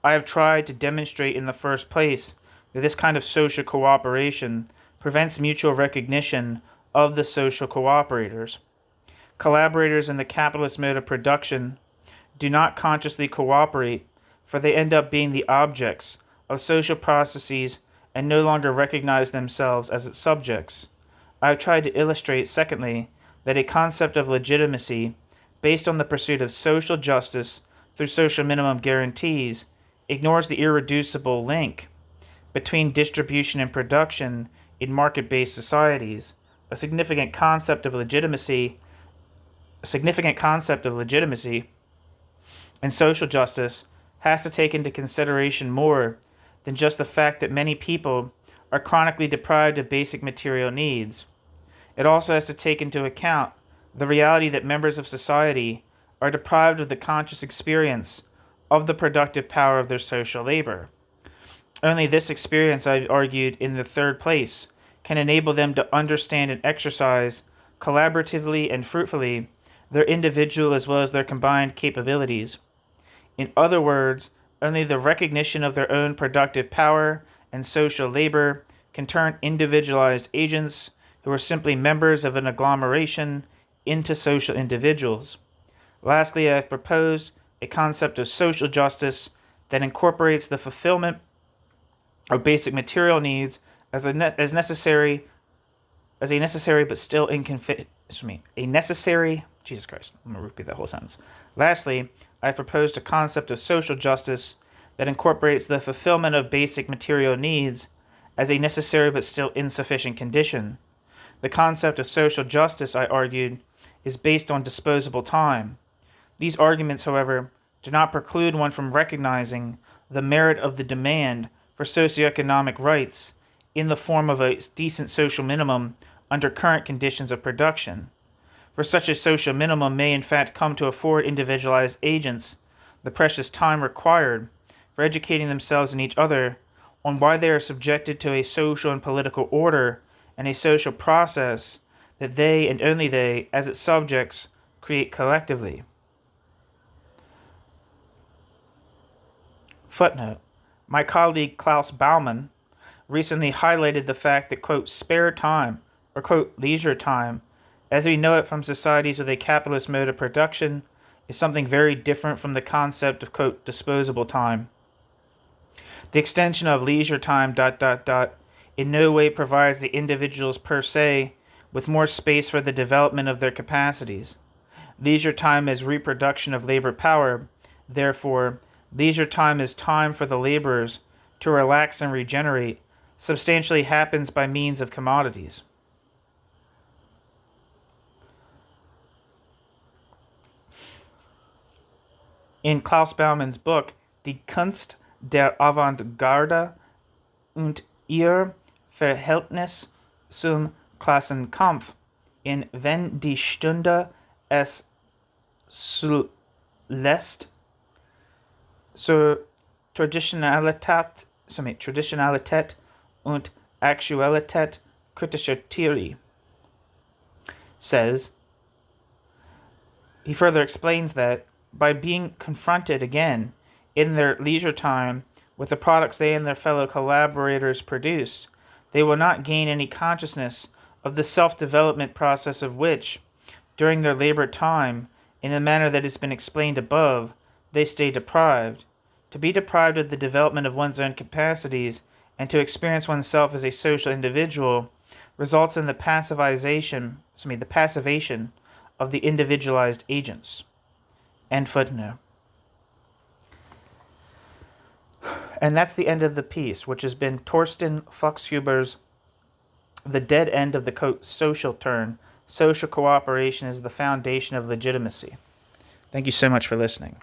I have tried to demonstrate in the first place that this kind of social cooperation prevents mutual recognition of the social cooperators. Collaborators in the capitalist mode of production do not consciously cooperate, for they end up being the objects of social processes and no longer recognize themselves as its subjects. I have tried to illustrate, secondly, that a concept of legitimacy, based on the pursuit of social justice through social minimum guarantees, ignores the irreducible link between distribution and production in market-based societies. A significant concept of legitimacy and social justice has to take into consideration more than just the fact that many people are chronically deprived of basic material needs. It also has to take into account the reality that members of society are deprived of the conscious experience of the productive power of their social labor. Only this experience, I argued, in the third place, can enable them to understand and exercise, collaboratively and fruitfully, their individual as well as their combined capabilities. In other words, only the recognition of their own productive power and social labor can turn individualized agents who are simply members of an agglomeration into social individuals. Lastly, I have proposed a concept of social justice that incorporates the fulfillment of basic material needs as a necessary but still a necessary. Jesus Christ, I'm going to repeat that whole sentence. Lastly, I have proposed a concept of social justice that incorporates the fulfillment of basic material needs as a necessary but still insufficient condition. The concept of social justice, I argued, is based on disposable time. These arguments, however, do not preclude one from recognizing the merit of the demand for socioeconomic rights in the form of a decent social minimum under current conditions of production. For such a social minimum may in fact come to afford individualized agents the precious time required for educating themselves and each other on why they are subjected to a social and political order and a social process that they and only they, as its subjects, create collectively. Footnote. My colleague Klaus Baumann recently highlighted the fact that, quote, spare time, or, quote, leisure time, as we know it from societies with a capitalist mode of production, is something very different from the concept of, quote, disposable time. The extension of leisure time, in no way provides the individuals per se with more space for the development of their capacities. Leisure time is reproduction of labor power. Therefore, leisure time is time for the laborers to relax and regenerate, substantially happens by means of commodities. In Klaus Baumann's book, Die Kunst der Avantgarde und ihr Verhältnis zum Klassenkampf, in Wenn die Stunde es zulässt, zur Traditionalität und Aktualität kritischer Theorie, says, he further explains that by being confronted again in their leisure time with the products they and their fellow collaborators produced, they will not gain any consciousness of the self-development process of which, during their labor time, in the manner that has been explained above, they stay deprived. To be deprived of the development of one's own capacities and to experience oneself as a social individual results in the passivation of the individualized agents. End footnote. And that's the end of the piece, which has been Thorsten Fuchshuber's The Dead End of the, quote, social turn. Social cooperation is the foundation of legitimacy. Thank you so much for listening.